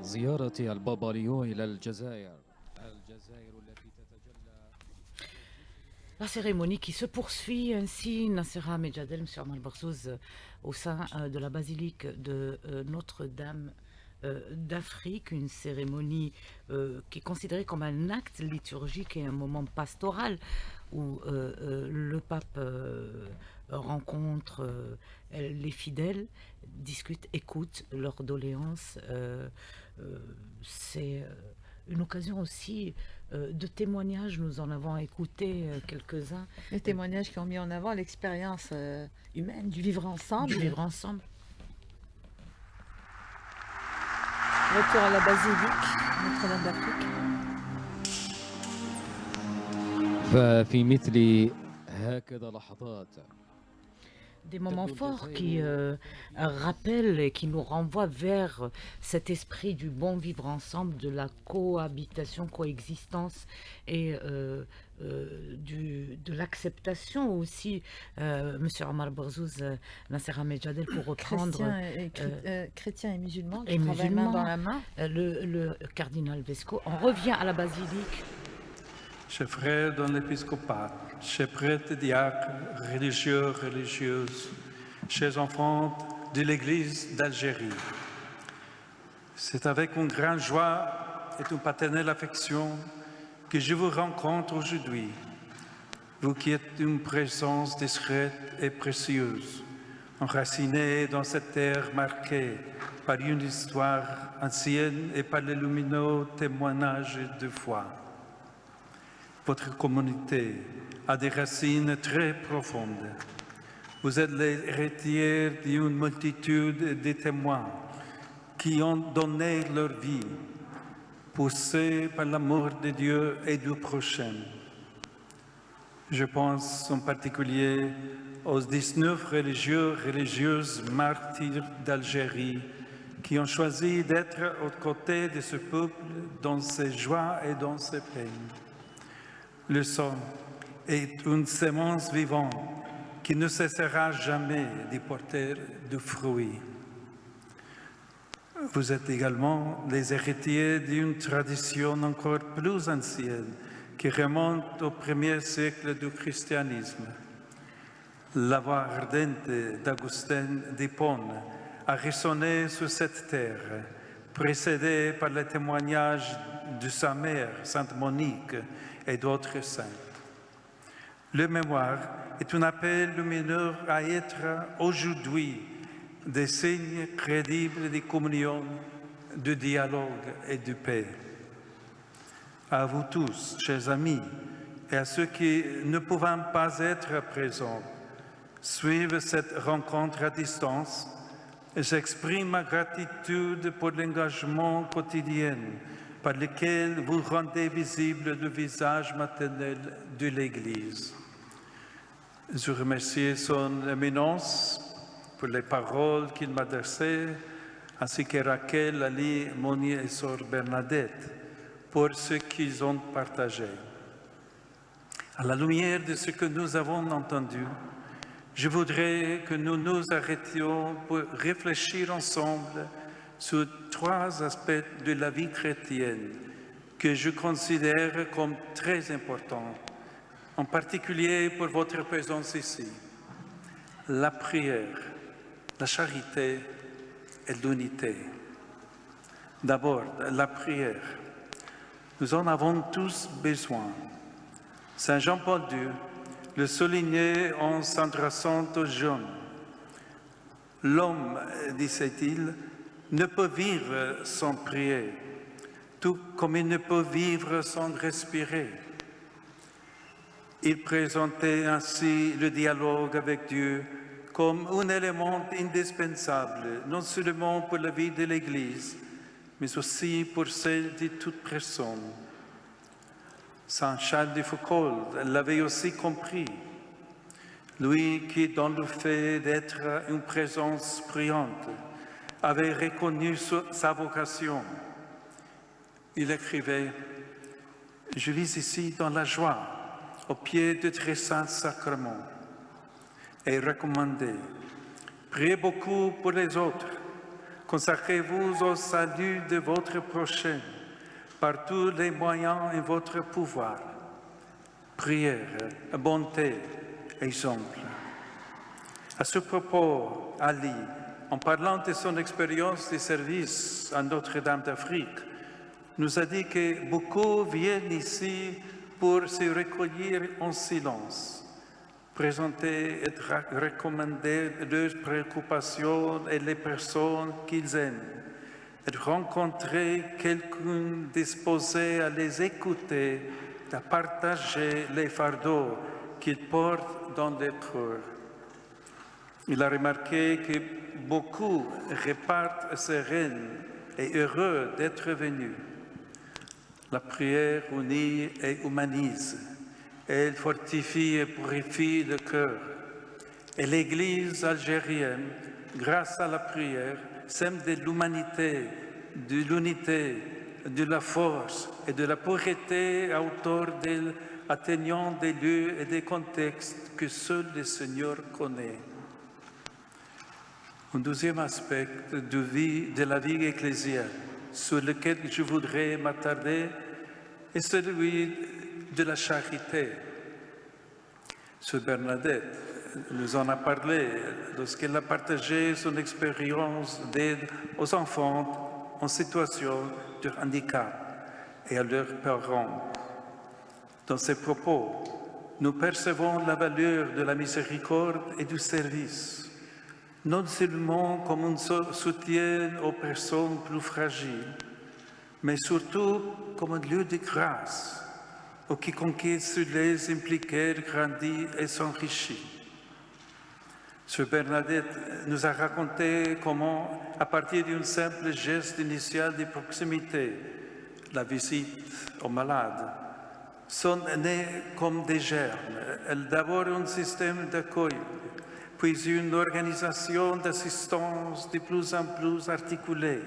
زيارة البابا ليو إلى الجزائر التي تتجلى. La cérémonie qui se poursuit ainsi, Nassera Medjadel, M. Omar Barzouz, au sein de la basilique de Notre-Dame d'Afrique, une cérémonie qui est considérée comme un acte liturgique et un moment pastoral où le pape rencontre les fidèles, discute, écoute leurs doléances. C'est une occasion aussi de témoignages. Nous en avons écouté quelques-uns. Les témoignages qui ont mis en avant l'expérience humaine du vivre ensemble. Du vivre ensemble. Retour à la basilique Notre-Dame d'Afrique. ففي مثل هكذا لحظات Des moments forts qui rappellent et qui nous renvoient vers cet esprit du bon vivre ensemble, de la cohabitation, coexistence et de l'acceptation aussi. Monsieur Omar Barzouz, Nassera Medjadel, pour reprendre... Chrétiens et musulmans, et travaillent main dans la main. Le cardinal Vesco. On revient à la basilique. Chers frères dans l'épiscopat, chers prêtres, diacres, religieux, religieuses, chers enfants de l'Église d'Algérie, c'est avec une grande joie et une paternelle affection que je vous rencontre aujourd'hui, vous qui êtes une présence discrète et précieuse, enracinée dans cette terre marquée par une histoire ancienne et par les lumineux témoignages de foi. Votre communauté a des racines très profondes. Vous êtes les héritiers d'une multitude de témoins qui ont donné leur vie, poussés par l'amour de Dieu et du prochain. Je pense en particulier aux 19 religieux et religieuses martyrs d'Algérie qui ont choisi d'être aux côtés de ce peuple dans ses joies et dans ses peines. Le sang est une sémence vivante qui ne cessera jamais de porter du fruit. Vous êtes également les héritiers d'une tradition encore plus ancienne qui remonte au premier siècle du christianisme. La voix ardente d'Augustin d'Hippone a résonné sur cette terre, précédée par le témoignage de sa mère, Sainte Monique, et d'autres saints. Le mémoire est un appel lumineux à être aujourd'hui des signes crédibles de communion, de dialogue et de paix. À vous tous, chers amis, et à ceux qui ne pouvant pas être présents, suivent cette rencontre à distance, j'exprime ma gratitude pour l'engagement quotidien par lequel vous rendez visible le visage maternel de l'Église. Je remercie son éminence pour les paroles qu'il m'adressait, ainsi que Raquel, Ali, Moni et Sœur Bernadette, pour ce qu'ils ont partagé. À la lumière de ce que nous avons entendu, je voudrais que nous nous arrêtions pour réfléchir ensemble sur 3 aspects de la vie chrétienne que je considère comme très importants, en particulier pour votre présence ici. La prière, la charité et l'unité. D'abord, la prière. Nous en avons tous besoin. Saint Jean-Paul II le soulignait en s'adressant aux jeunes. L'homme, disait-il, ne peut vivre sans prier, tout comme il ne peut vivre sans respirer. Il présentait ainsi le dialogue avec Dieu comme un élément indispensable, non seulement pour la vie de l'Église, mais aussi pour celle de toute personne. Saint Charles de Foucault l'avait aussi compris, lui qui, dans le fait d'être une présence brillante, avait reconnu sa vocation. Il écrivait « Je vis ici dans la joie, au pied de très saints sacrements » et recommandait Priez beaucoup pour les autres. Consacrez-vous au salut de votre prochain par tous les moyens en votre pouvoir. Prière, bonté, exemple. À ce propos, Ali, en parlant de son expérience de service à Notre-Dame d'Afrique, nous a dit que beaucoup viennent ici pour se recueillir en silence, présenter et recommander leurs préoccupations et les personnes qu'ils aiment, et rencontrer quelqu'un disposé à les écouter, à partager les fardeaux qu'ils portent dans leur cœur. Il a remarqué que beaucoup repartent sereins et heureux d'être venus. La prière unit et humanise. Elle fortifie et purifie le cœur. Et l'Église algérienne, grâce à la prière, sème de l'humanité, de l'unité, de la force et de la pureté autour d'elle, atteignant des lieux et des contextes que seul le Seigneur connaît. Un deuxième aspect de la vie ecclésiale sur lequel je voudrais m'attarder est celui de la charité. Sœur Bernadette nous en a parlé lorsqu'elle a partagé son expérience d'aide aux enfants en situation de handicap et à leurs parents. Dans ces propos, nous percevons la valeur de la miséricorde et du service, non seulement comme un soutien aux personnes plus fragiles, mais surtout comme un lieu de grâce où quiconque se les impliquer grandit et s'enrichit. Sœur Bernadette nous a raconté comment, à partir d'un simple geste initial de proximité, la visite aux malades, sont nées comme des germes. D'abord un système d'accueil, puis une organisation d'assistance de plus en plus articulée,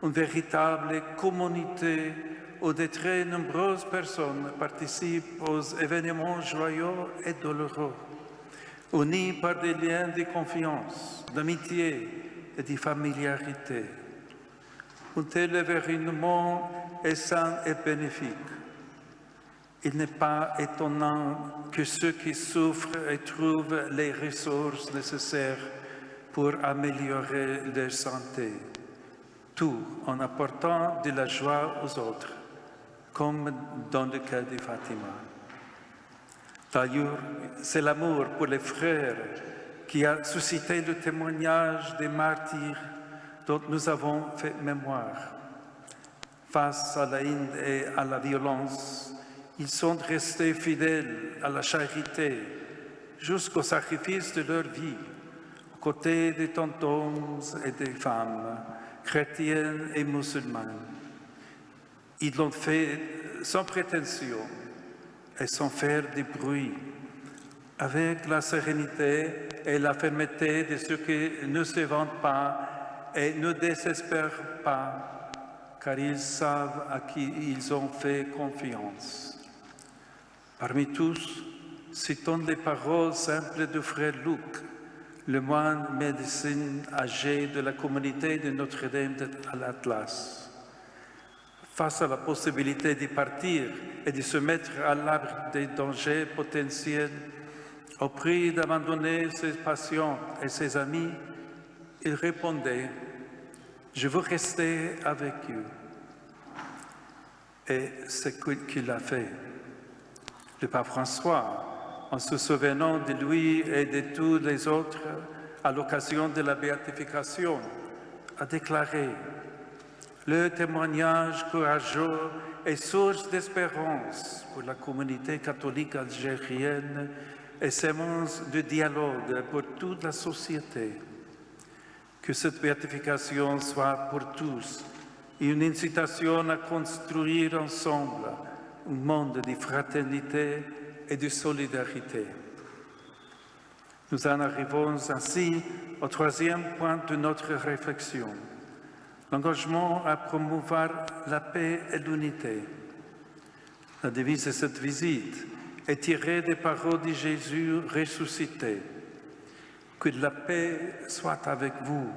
une véritable communauté où de très nombreuses personnes participent aux événements joyeux et douloureux, unies par des liens de confiance, d'amitié et de familiarité. Un tel événement est sain et bénéfique. Il n'est pas étonnant que ceux qui souffrent et trouvent les ressources nécessaires pour améliorer leur santé, tout en apportant de la joie aux autres, comme dans le cas de Fatima. D'ailleurs, c'est l'amour pour les frères qui a suscité le témoignage des martyrs dont nous avons fait mémoire. Face à la haine et à la violence, ils sont restés fidèles à la charité jusqu'au sacrifice de leur vie, aux côtés des tant d'hommes et des femmes, chrétiennes et musulmanes. Ils l'ont fait sans prétention et sans faire de bruit, avec la sérénité et la fermeté de ceux qui ne se vantent pas et ne désespèrent pas, car ils savent à qui ils ont fait confiance. Parmi tous, citons les paroles simples du frère Luc, le moine médecin âgé de la communauté de Notre-Dame à l'Atlas. Face à la possibilité de partir et de se mettre à l'abri des dangers potentiels, au prix d'abandonner ses patients et ses amis, il répondait « Je veux rester avec eux ». Et c'est ce qu'il a fait. Le pape François, en se souvenant de lui et de tous les autres à l'occasion de la béatification, a déclaré « Le témoignage courageux est source d'espérance pour la communauté catholique algérienne et sémence de dialogue pour toute la société. Que cette béatification soit pour tous une incitation à construire ensemble un monde de fraternité et de solidarité. » Nous en arrivons ainsi au troisième point de notre réflexion, l'engagement à promouvoir la paix et l'unité. La devise de cette visite est tirée des paroles de Jésus ressuscité. Que la paix soit avec vous.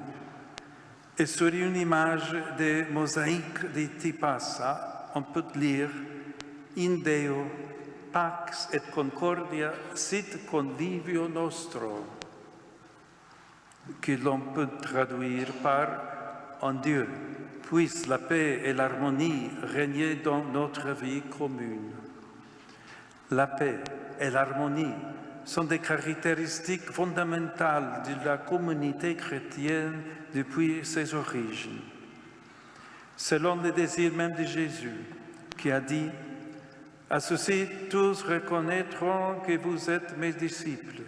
Et sur une image des mosaïques de Tipasa, on peut lire In Deo, pax et concordia sit convivio nostro, que l'on peut traduire par en Dieu, puisse la paix et l'harmonie régner dans notre vie commune. La paix et l'harmonie sont des caractéristiques fondamentales de la communauté chrétienne depuis ses origines. Selon le désir même de Jésus, qui a dit « À ceci, tous reconnaîtront que vous êtes mes disciples,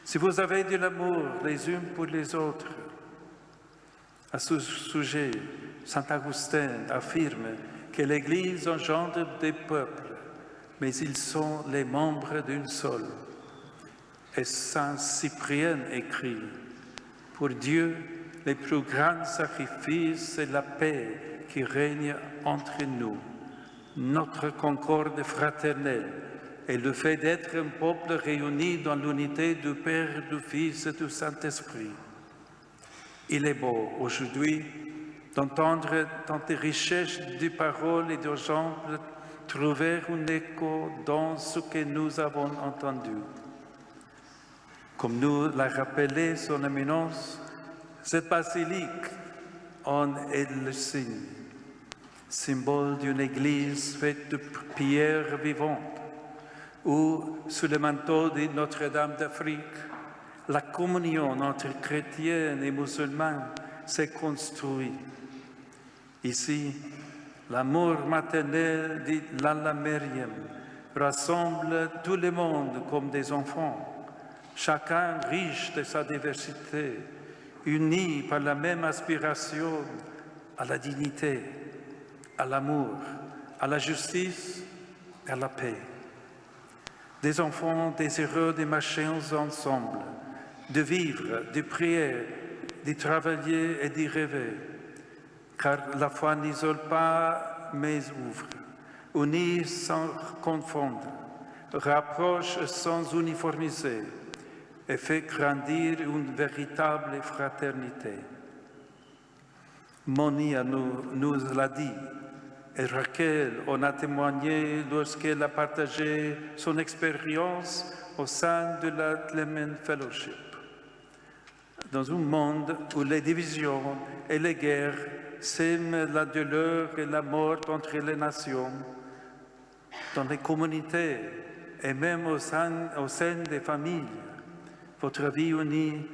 si vous avez de l'amour les uns pour les autres. » À ce sujet, saint Augustin affirme que l'Église engendre des peuples, mais ils sont les membres d'une seule. Et saint Cyprien écrit « Pour Dieu, le plus grand sacrifice, c'est la paix qui règne entre nous, notre concorde fraternelle et le fait d'être un peuple réuni dans l'unité du Père, du Fils et du Saint-Esprit. » Il est beau aujourd'hui d'entendre tant de richesses de paroles et d'exemples trouver un écho dans ce que nous avons entendu. Comme nous l'a rappelé son éminence, cette basilique en est le signe, symbole d'une église faite de pierres vivantes, où, sous le manteau de Notre-Dame d'Afrique, la communion entre chrétiens et musulmans s'est construite. Ici, l'amour maternel de l'Allah Maryam rassemble tout le monde comme des enfants, chacun riche de sa diversité, unis par la même aspiration à la dignité, à l'amour, à la justice et à la paix. Des enfants désireux de marcher ensemble, de vivre, de prier, de travailler et de rêver, car la foi n'isole pas mais ouvre, unit sans confondre, rapproche sans uniformiser et fait grandir une véritable fraternité. Monia nous l'a dit, et Raquel en a témoigné lorsqu'elle a partagé son expérience au sein de la Clement Fellowship. Dans un monde où les divisions et les guerres sèment la douleur et la mort entre les nations, dans les communautés et même au sein des familles, votre vie unie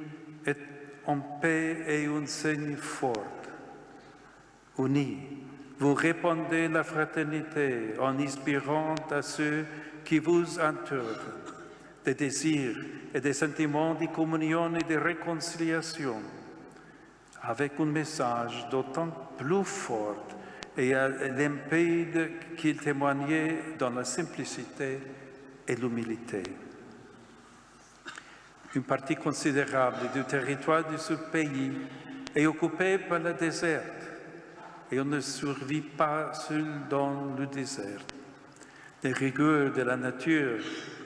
est en paix et une signe forte. Unis, vous répandez la fraternité en inspirant à ceux qui vous entourent des désirs et des sentiments de communion et de réconciliation, avec un message d'autant plus fort et limpide qu'il témoignait dans la simplicité et l'humilité. Une partie considérable du territoire de ce pays est occupée par le désert et on ne survit pas seul dans le désert. Les rigueurs de la nature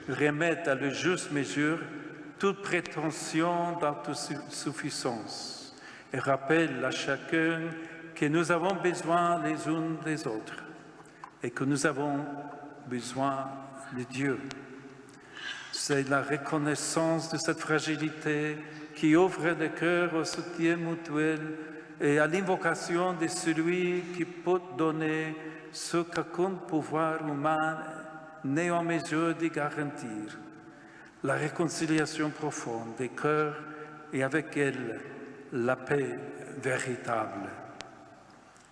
remettent à la juste mesure toute prétention d'autosuffisance et rappellent à chacun que nous avons besoin les uns des autres et que nous avons besoin de Dieu. C'est la reconnaissance de cette fragilité qui ouvre le cœur au soutien mutuel et à l'invocation de celui qui peut donner ce qu'aucun pouvoir humain n'est en mesure de garantir, la réconciliation profonde des cœurs et avec elle la paix véritable.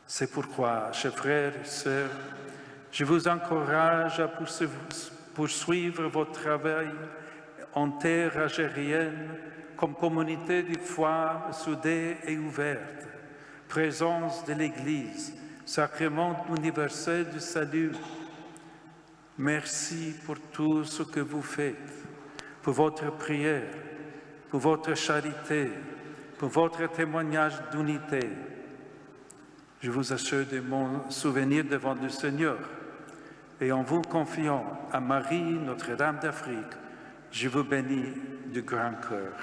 C'est pourquoi, chers frères et sœurs, je vous encourage à poursuivre votre travail en terre algérienne comme communauté de foi soudée et ouverte, présence de l'Église, sacrement universel du salut. Merci pour tout ce que vous faites, pour votre prière, pour votre charité, pour votre témoignage d'unité. Je vous assure de mon souvenir devant le Seigneur et en vous confiant à Marie, Notre-Dame d'Afrique, je vous bénis du grand cœur.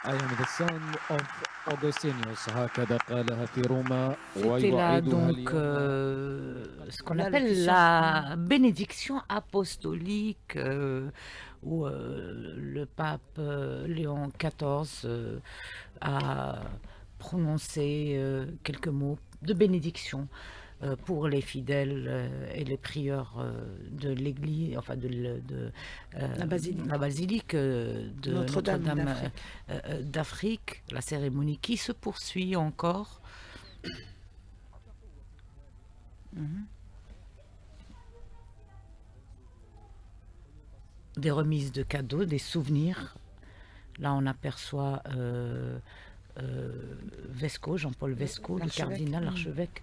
I am the son of Augustinius هكذا قالها في روما C'était là ويعيدها donc اليوم. ce qu'on La appelle locution. la bénédiction apostolique où le pape Léon XIV a prononcé quelques mots de bénédiction pour les fidèles et les prieurs de l'église, enfin La basilique. la basilique de Notre-Dame Notre-Dame d'Afrique, la cérémonie qui se poursuit encore. Mhm. Des remises de cadeaux, des souvenirs. Là, on aperçoit Vesco, Jean-Paul Vesco, le L'archevêque. cardinal, l'archevêque,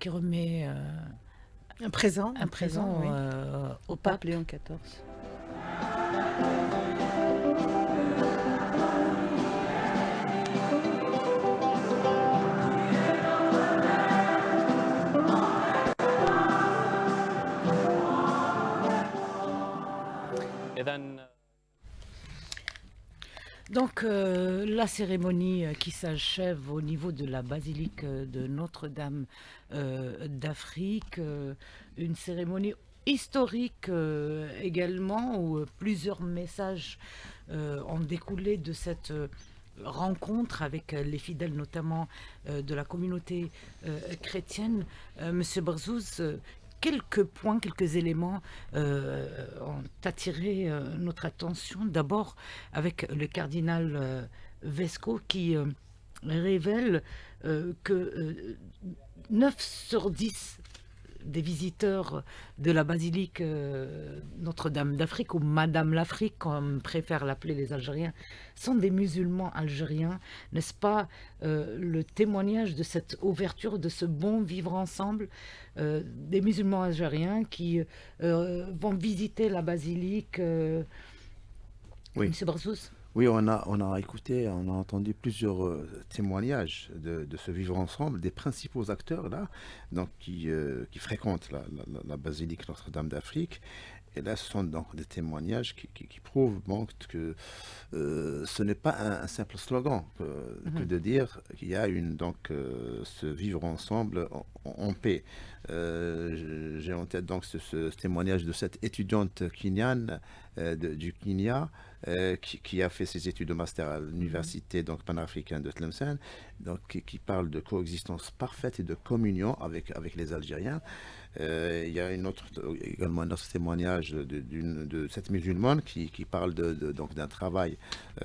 qui remet Un présent. un présent oui. au Pape pape. Léon XIV. Donc, la cérémonie qui s'achève au niveau de la basilique de Notre-Dame d'Afrique, une cérémonie historique également, où plusieurs messages ont découlé de cette rencontre avec les fidèles, notamment de la communauté chrétienne. Monsieur Berzouz, quelques points, quelques éléments ont attiré notre attention. D'abord avec le cardinal Vesco qui révèle que 9 sur 10 des visiteurs de la basilique Notre-Dame d'Afrique, ou Madame l'Afrique, comme préfèrent l'appeler les Algériens, sont des musulmans algériens. N'est-ce pas le témoignage de cette ouverture, de ce bon vivre ensemble des musulmans algériens qui vont visiter la basilique Oui. Monsieur Berzouz? Oui, on a écouté, on a entendu plusieurs témoignages de ce vivre ensemble, des principaux acteurs là, donc qui fréquentent la basilique Notre-Dame d'Afrique. Et là, ce sont donc des témoignages qui prouvent donc que ce n'est pas un simple slogan que de dire qu'il y a ce vivre ensemble en paix. J'ai en tête donc ce témoignage de cette étudiante kenyane du Kenya qui a fait ses études de master à l'université donc panafricaine de Tlemcen, donc qui parle de coexistence parfaite et de communion avec les Algériens. Il y a également un autre témoignage de cette musulmane qui parle donc d'un travail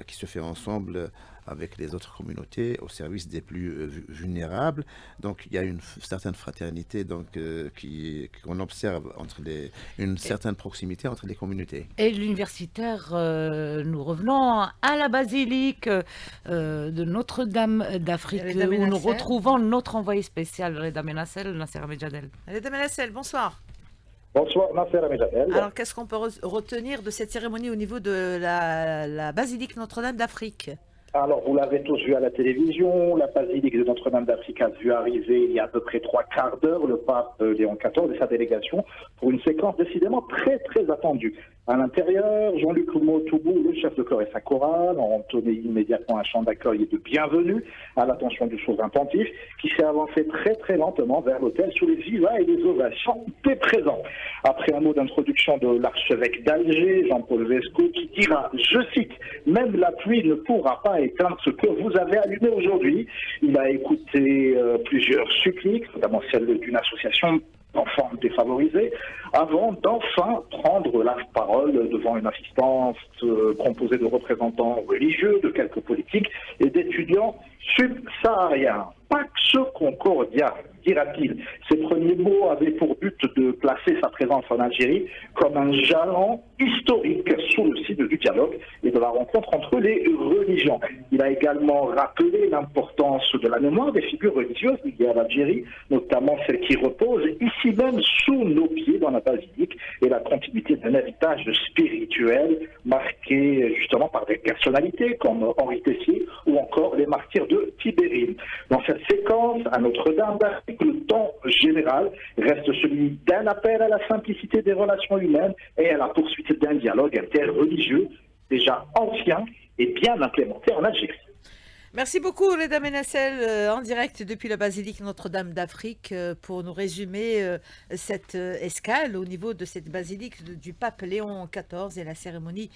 qui se fait ensemble avec les autres communautés au service des plus vulnérables. Donc il y a une certaine fraternité donc qu'on observe une certaine proximité entre les communautés. Et l'universitaire, nous revenons à la basilique de Notre-Dame d'Afrique, Reda où nous Menassel. retrouvons notre envoyé spécial, Reda Menassel, Nasser Medjadel. Reda Menassel, bonsoir. Bonsoir, Nasser Medjadel. Alors, qu'est-ce qu'on peut retenir de cette cérémonie au niveau de la basilique Notre-Dame d'Afrique? Alors, vous l'avez tous vu à la télévision, la basilique de Notre-Dame d'Afrique a vu arriver il y a à peu près 3/4 d'heure le pape Léon XIV et sa délégation pour une séquence décidément très très attendue. À l'intérieur, Jean-Luc Motoubou, le chef de chœur et sa chorale, ont entonné immédiatement un chant d'accueil et de bienvenue à l'attention du souverain pontife, qui s'est avancé très très lentement vers l'autel sous les vivas et les ovations des présents. Après un mot d'introduction de l'archevêque d'Alger, Jean-Paul Vesco, qui dira, je cite, « Même la pluie ne pourra pas éteindre ce que vous avez allumé aujourd'hui ». Il a écouté plusieurs suppliques, notamment celle d'une association d'enfants défavorisés, avant d'enfin prendre la parole devant une assistance composée de représentants religieux, de quelques politiques et d'étudiants subsahariens. Pax Concordia, dira-t-il. Ses premiers mots avaient pour but de placer sa présence en Algérie comme un jalon historique sous le signe du dialogue et de la rencontre entre les religions. Il a également rappelé l'importance de la mémoire des figures religieuses liées à l'Algérie, notamment celles qui reposent ici même sous nos pieds dans la basilique, et la continuité d'un héritage spirituel marqué justement par des personnalités comme Henri Tessier ou encore les martyrs de Tibérine. Dans cette séquence, à Notre-Dame d'Afrique, le ton général reste celui d'un appel à la simplicité des relations humaines et à la poursuite d'un dialogue interreligieux déjà ancien est bien implémentée en Algérie. Merci beaucoup, Reda Menassel, en direct depuis la basilique Notre-Dame d'Afrique, pour nous résumer cette escale au niveau de cette basilique du pape Léon XIV et la cérémonie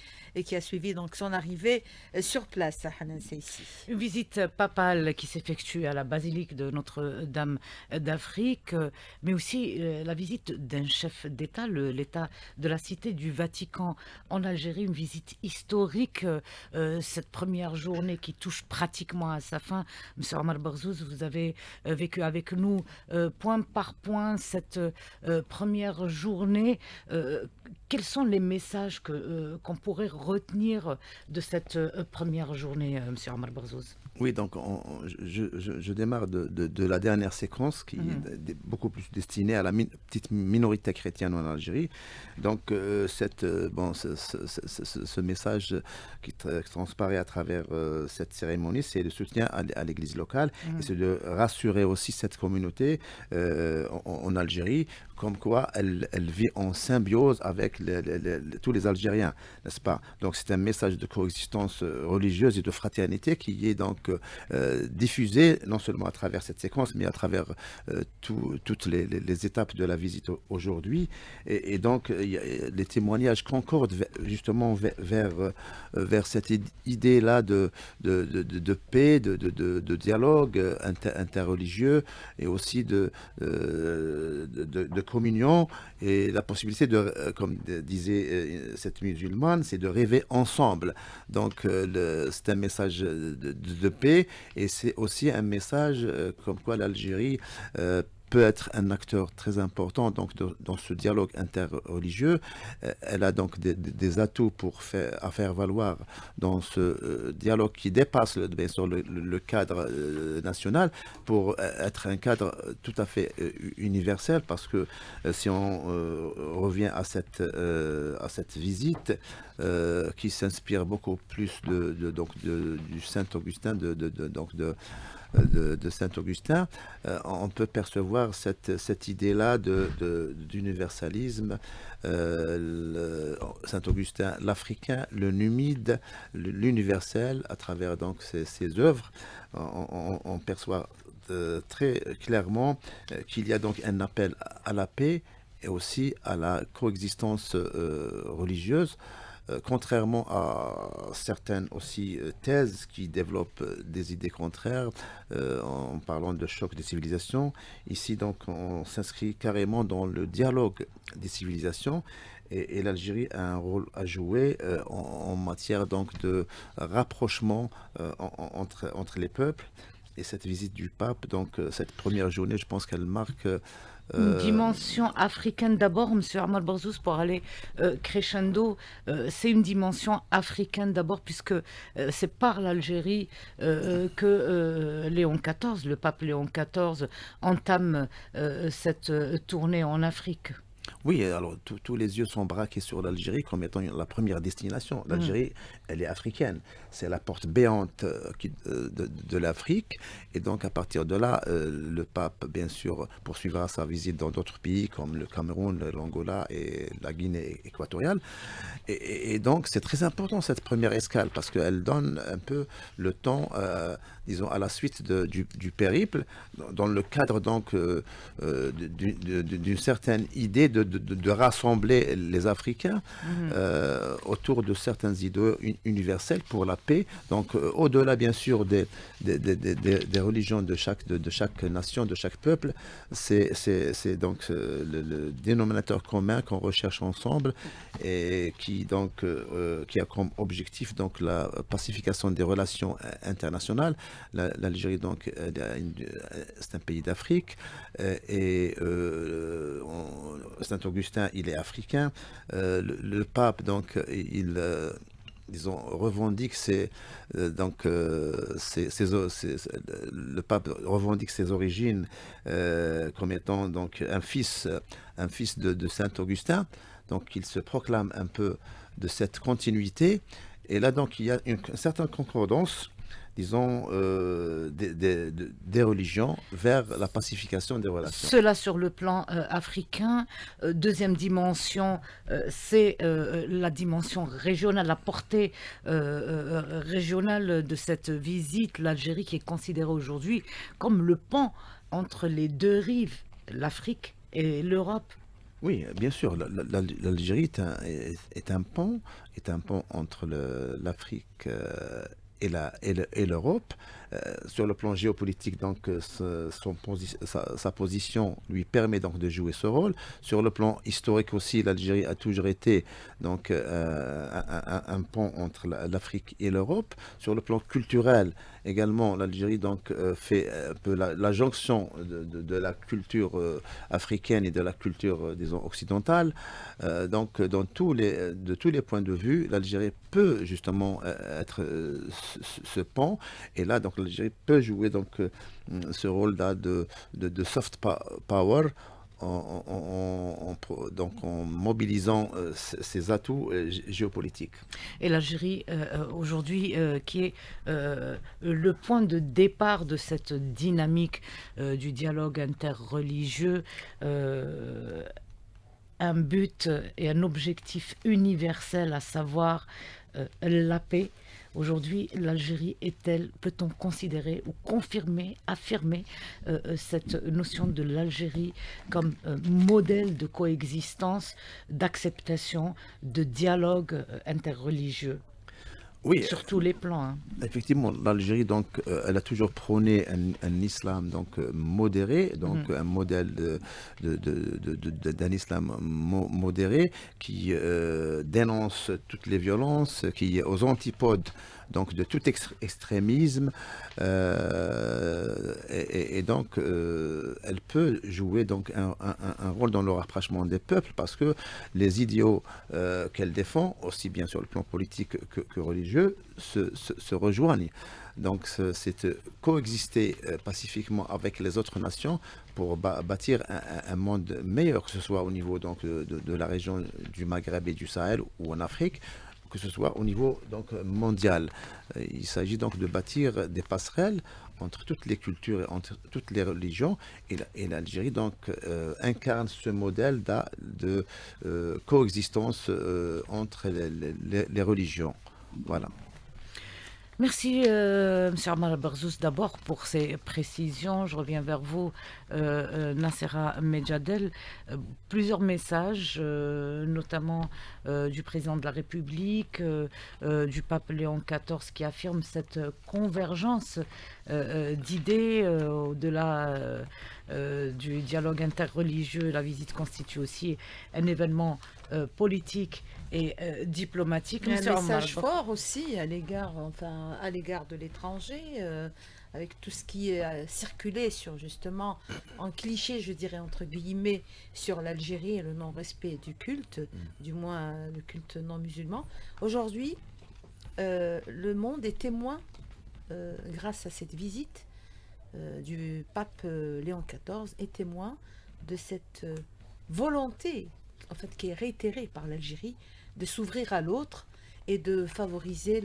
qui a suivi donc son arrivée sur place à Hanan Seissi. Une visite papale qui s'effectue à la basilique de Notre-Dame d'Afrique, mais aussi la visite d'un chef d'État, l'État de la Cité du Vatican en Algérie, une visite historique, cette première journée qui touche pratiquement à sa fin. Monsieur Omar Barzouz, vous avez vécu avec nous point par point cette première journée. Quels sont les messages qu'on pourrait retenir de cette première journée, Monsieur Omar Barzouz? Oui, donc je démarre de la dernière séquence qui est beaucoup plus destinée à la petite minorité chrétienne en Algérie. Donc ce message qui transparaît à travers cette cérémonie, c'est le soutien à l'église locale et c'est de rassurer aussi cette communauté en Algérie, comme quoi elle vit en symbiose avec tous les Algériens, n'est-ce pas? Donc c'est un message de coexistence religieuse et de fraternité qui est donc diffusé non seulement à travers cette séquence, mais à travers toutes les étapes de la visite aujourd'hui. Et donc les témoignages concordent justement vers cette idée-là de paix, de dialogue interreligieux et aussi de communion, et la possibilité de, comme disait cette musulmane, c'est de rêver ensemble. Donc c'est un message de paix, et c'est aussi un message comme quoi l'Algérie peut être un acteur très important donc, dans ce dialogue interreligieux. Elle a donc des atouts à faire valoir dans ce dialogue qui dépasse bien sûr le cadre national, pour être un cadre tout à fait universel, parce que si on revient à cette visite qui s'inspire beaucoup plus du Saint-Augustin, de Saint-Augustin, on peut percevoir cette idée-là d'universalisme. Saint-Augustin, l'Africain, le numide, l'universel, à travers donc ses œuvres, on perçoit très clairement qu'il y a donc un appel à la paix et aussi à la coexistence religieuse. Contrairement à certaines aussi thèses qui développent des idées contraires, en parlant de choc des civilisations, ici donc on s'inscrit carrément dans le dialogue des civilisations, et l'Algérie a un rôle à jouer en matière donc de rapprochement entre les peuples. Et cette visite du pape, donc cette première journée, je pense qu'elle marque une dimension africaine d'abord, Monsieur Omar Barzouz, pour aller crescendo. C'est une dimension africaine d'abord, puisque c'est par l'Algérie que Léon XIV, le pape Léon XIV, entame cette tournée en Afrique. Oui, alors tous les yeux sont braqués sur l'Algérie comme étant la première destination. L'Algérie, elle est africaine. C'est la porte béante de l'Afrique. Et donc, à partir de là, le pape, bien sûr, poursuivra sa visite dans d'autres pays comme le Cameroun, l'Angola et la Guinée équatoriale. Et donc, c'est très important cette première escale, parce qu'elle donne un peu le temps, disons, à la suite du périple, dans le cadre donc d'une certaine idée de rassembler les Africains autour de certaines idées universelles pour la paix. Donc, au-delà, bien sûr, des religions de chaque nation, de chaque peuple, c'est donc le dénominateur commun qu'on recherche ensemble, et qui a comme objectif donc la pacification des relations internationales. L'Algérie, donc, c'est un pays d'Afrique, et Saint-Augustin, il est africain. Le pape, donc, disons, revendique le pape revendique ses origines comme étant donc un fils de Saint-Augustin. Donc il se proclame un peu de cette continuité. Et là, donc, il y a une certaine concordance disons, des religions vers la pacification des relations. Cela sur le plan africain. Deuxième dimension, c'est la dimension régionale, la portée régionale de cette visite. L'Algérie qui est considérée aujourd'hui comme le pont entre les deux rives, l'Afrique et l'Europe. Oui, bien sûr, l'Algérie est un pont entre l'Afrique et l'Europe. Sur le plan géopolitique, donc, sa position lui permet donc de jouer ce rôle. Sur le plan historique aussi, l'Algérie a toujours été donc un pont entre l'Afrique et l'Europe. Sur le plan culturel, également, l'Algérie donc fait un peu la jonction de la culture africaine et de la culture, disons, occidentale. Donc, de tous les points de vue, l'Algérie peut justement être ce pont. Et là, donc, l'Algérie peut jouer donc ce rôle-là de soft power en mobilisant ses atouts géopolitiques. Et l'Algérie, aujourd'hui, qui est le point de départ de cette dynamique du dialogue interreligieux, un but et un objectif universel, à savoir la paix. Aujourd'hui, l'Algérie est-elle, peut-on considérer ou confirmer, affirmer cette notion de l'Algérie comme modèle de coexistence, d'acceptation, de dialogue interreligieux? Oui, sur tous les plans. Hein. Effectivement, l'Algérie, donc, elle a toujours prôné un islam donc modéré, donc un modèle d'un islam modéré qui dénonce toutes les violences, qui est aux antipodes donc de tout extrémisme, et donc elle peut jouer donc un rôle dans le rapprochement des peuples parce que les idéaux qu'elle défend, aussi bien sur le plan politique que religieux, se rejoignent. Donc c'est coexister pacifiquement avec les autres nations pour bâtir un monde meilleur, que ce soit au niveau donc, de la région du Maghreb et du Sahel ou en Afrique, que ce soit au niveau donc, mondial. Il s'agit donc de bâtir des passerelles entre toutes les cultures et entre toutes les religions. Et l'Algérie donc incarne ce modèle de coexistence entre les religions. Voilà. Merci, M. Ammar Barzous, d'abord pour ces précisions. Je reviens vers vous, Nassera Medjadel. Plusieurs messages, notamment du président de la République, du pape Léon XIV, qui affirme cette convergence d'idées au-delà du dialogue interreligieux. La visite constitue aussi un événement politique et diplomatique. Un message fort aussi à l'égard de l'étranger, avec tout ce qui est circulé sur justement, en cliché, je dirais entre guillemets, sur l'Algérie et le non-respect du culte, du moins le culte non musulman. Aujourd'hui, le monde est témoin, grâce à cette visite du pape Léon XIV, est témoin de cette volonté, en fait, qui est réitérée par l'Algérie, de s'ouvrir à l'autre et de favoriser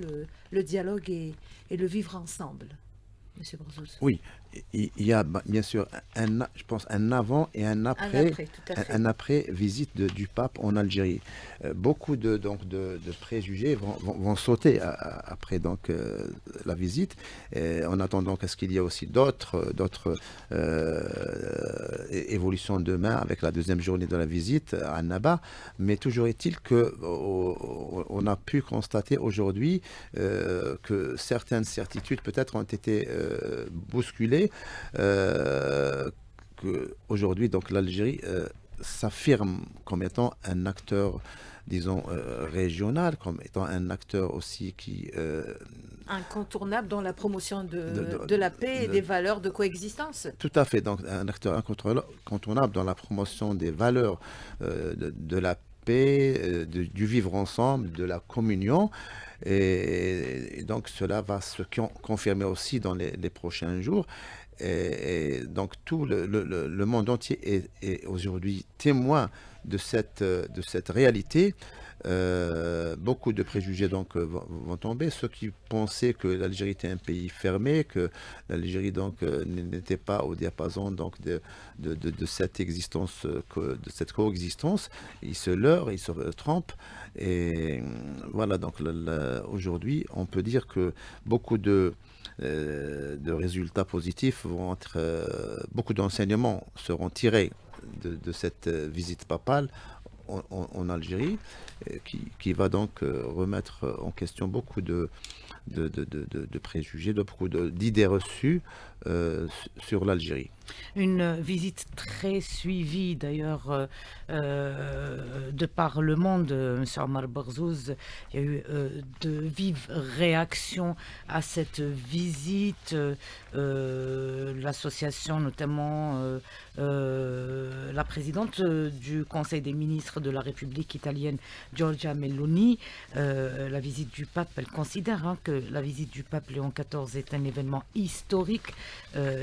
le dialogue et le vivre ensemble. Monsieur Barzous. Oui, il y a bien sûr je pense un avant et un après visite du pape en Algérie. Beaucoup de préjugés vont sauter après donc la visite, en attendant qu'est-ce qu'il y a aussi d'autres évolutions demain avec la deuxième journée de la visite à Annaba. Mais toujours est-il que on a pu constater aujourd'hui que certaines certitudes peut-être ont été bousculées. Qu'aujourd'hui, donc l'Algérie s'affirme comme étant un acteur, disons, régional, comme étant un acteur aussi qui... incontournable dans la promotion de la paix et des valeurs de coexistence. Tout à fait, donc un acteur incontournable dans la promotion des valeurs de la paix, du vivre ensemble, de la communion. Et donc cela va se confirmer aussi dans les prochains jours. Et donc tout le monde entier est aujourd'hui témoin de cette réalité. Beaucoup de préjugés donc vont tomber. Ceux qui pensaient que l'Algérie était un pays fermé, que l'Algérie donc n'était pas au diapason donc de cette existence, de cette coexistence, ils se leurrent, ils se trompent. Et voilà, donc aujourd'hui, on peut dire que beaucoup de résultats positifs vont être, beaucoup d'enseignements seront tirés de cette visite papale en Algérie, qui va donc remettre en question beaucoup de préjugés, beaucoup d'idées reçues sur l'Algérie. Une visite très suivie d'ailleurs de par le monde, M. Omar Barzouz. Il y a eu de vives réactions à cette visite. L'association, notamment la présidente du Conseil des ministres de la République italienne, Giorgia Meloni, la visite du pape, elle considère que la visite du pape Léon XIV est un événement historique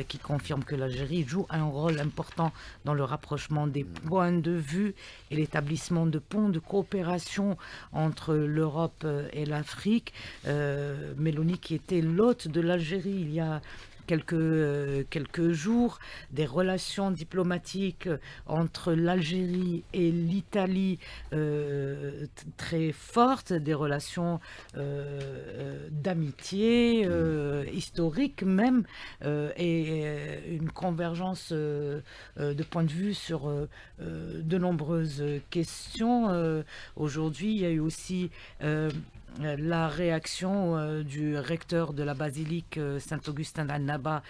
qui confirme que l'Algérie joue un rôle important dans le rapprochement des points de vue et l'établissement de ponts de coopération entre l'Europe et l'Afrique. Meloni, qui était l'hôte de l'Algérie il y a quelques jours, des relations diplomatiques entre l'Algérie et l'Italie très fortes, des relations d'amitié, historiques même, et une convergence de points de vue sur de nombreuses questions. Aujourd'hui, il y a eu aussi la réaction du recteur de la basilique Saint-Augustin d'Annaba,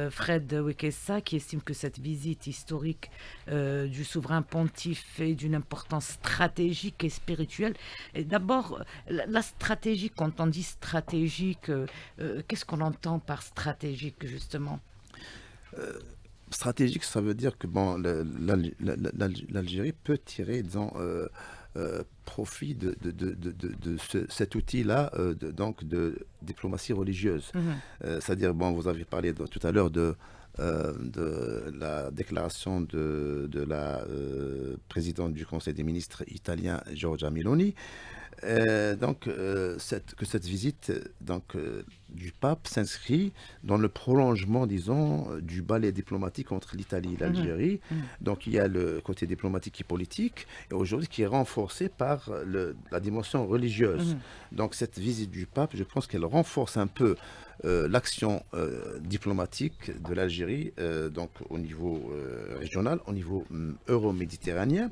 Fred Wekesa, qui estime que cette visite historique du souverain pontife est d'une importance stratégique et spirituelle. Et d'abord, la stratégie, quand on dit stratégique, qu'est-ce qu'on entend par stratégique, justement? Stratégique, ça veut dire que bon, l'Algérie peut tirer, disons, profit de cet outil-là, donc de diplomatie religieuse. C'est-à-dire, bon, vous avez parlé tout à l'heure de la déclaration de la présidente du Conseil des ministres italien, Giorgia Meloni. Que cette visite du pape s'inscrit dans le prolongement, disons, du ballet diplomatique entre l'Italie et l'Algérie. Donc il y a le côté diplomatique et politique, et aujourd'hui qui est renforcé par la dimension religieuse. Donc cette visite du pape, je pense qu'elle renforce un peu l'action diplomatique de l'Algérie, donc au niveau régional, au niveau euro-méditerranéen.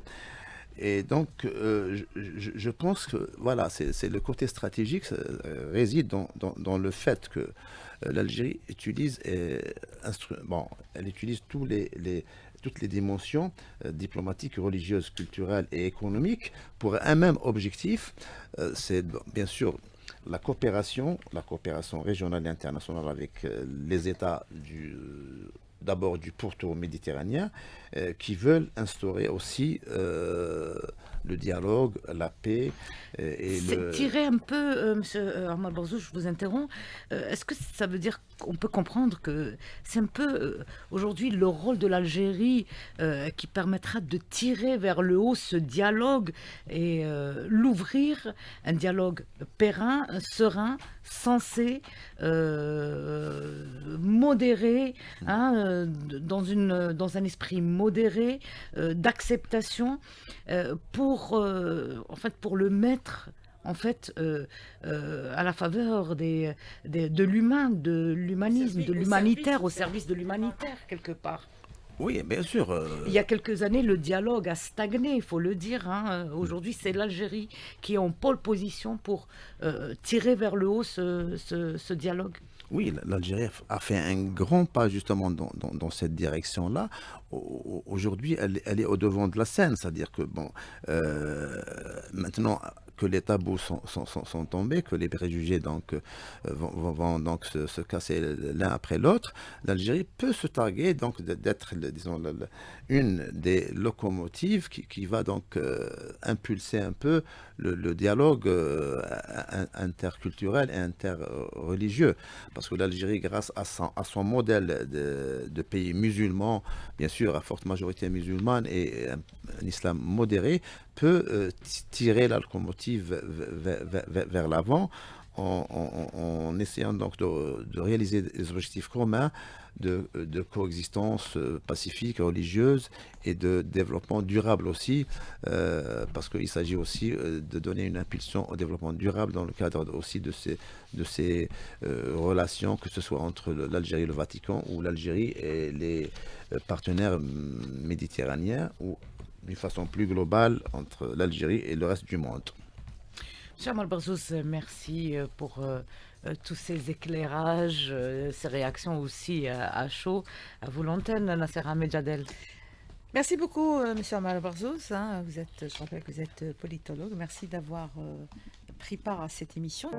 Et donc, je pense que voilà, c'est le côté stratégique réside dans le fait que l'Algérie utilise, elle utilise toutes les dimensions diplomatiques, religieuses, culturelles et économiques pour un même objectif. C'est bien sûr la coopération régionale et internationale avec les États d'abord du pourtour méditerranéen, qui veulent instaurer aussi le dialogue, la paix. C'est tiré un peu, monsieur Omar Barzouz, je vous interromps. Est-ce que ça veut dire qu'on peut comprendre que c'est un peu aujourd'hui le rôle de l'Algérie qui permettra de tirer vers le haut ce dialogue et l'ouvrir, un dialogue périn, serein, sensé, modéré, dans un esprit modéré, d'acceptation, pour le mettre à la faveur de l'humain, de l'humanisme, de l'humanitaire, au service de l'humanitaire quelque part. Oui, bien sûr. Il y a quelques années, le dialogue a stagné, il faut le dire. Aujourd'hui, c'est l'Algérie qui est en pole position pour tirer vers le haut ce dialogue. Oui, l'Algérie a fait un grand pas justement dans cette direction-là. Aujourd'hui, elle est au devant de la scène, c'est-à-dire que maintenant que les tabous sont tombés, que les préjugés vont donc se casser l'un après l'autre, l'Algérie peut se targuer donc d'être, disons, une des locomotives qui va donc impulser un peu le dialogue interculturel et interreligieux. Parce que l'Algérie, grâce à son modèle de pays musulman, bien sûr, à forte majorité musulmane, et islam modéré, peut tirer la locomotive vers l'avant en essayant donc de réaliser des objectifs communs de coexistence pacifique, religieuse et de développement durable aussi, parce qu'il s'agit aussi de donner une impulsion au développement durable dans le cadre aussi de ces relations, que ce soit entre l'Algérie et le Vatican, ou l'Algérie et les partenaires méditerranéens, ou d'une façon plus globale entre l'Algérie et le reste du monde. Monsieur Omar Berzouz, merci pour tous ces éclairages, ces réactions aussi à chaud. À vous l'antenne, Nasser Ahmed Jadel. Merci beaucoup, monsieur Omar Berzouz. Je rappelle que vous êtes politologue. Merci d'avoir pris part à cette émission.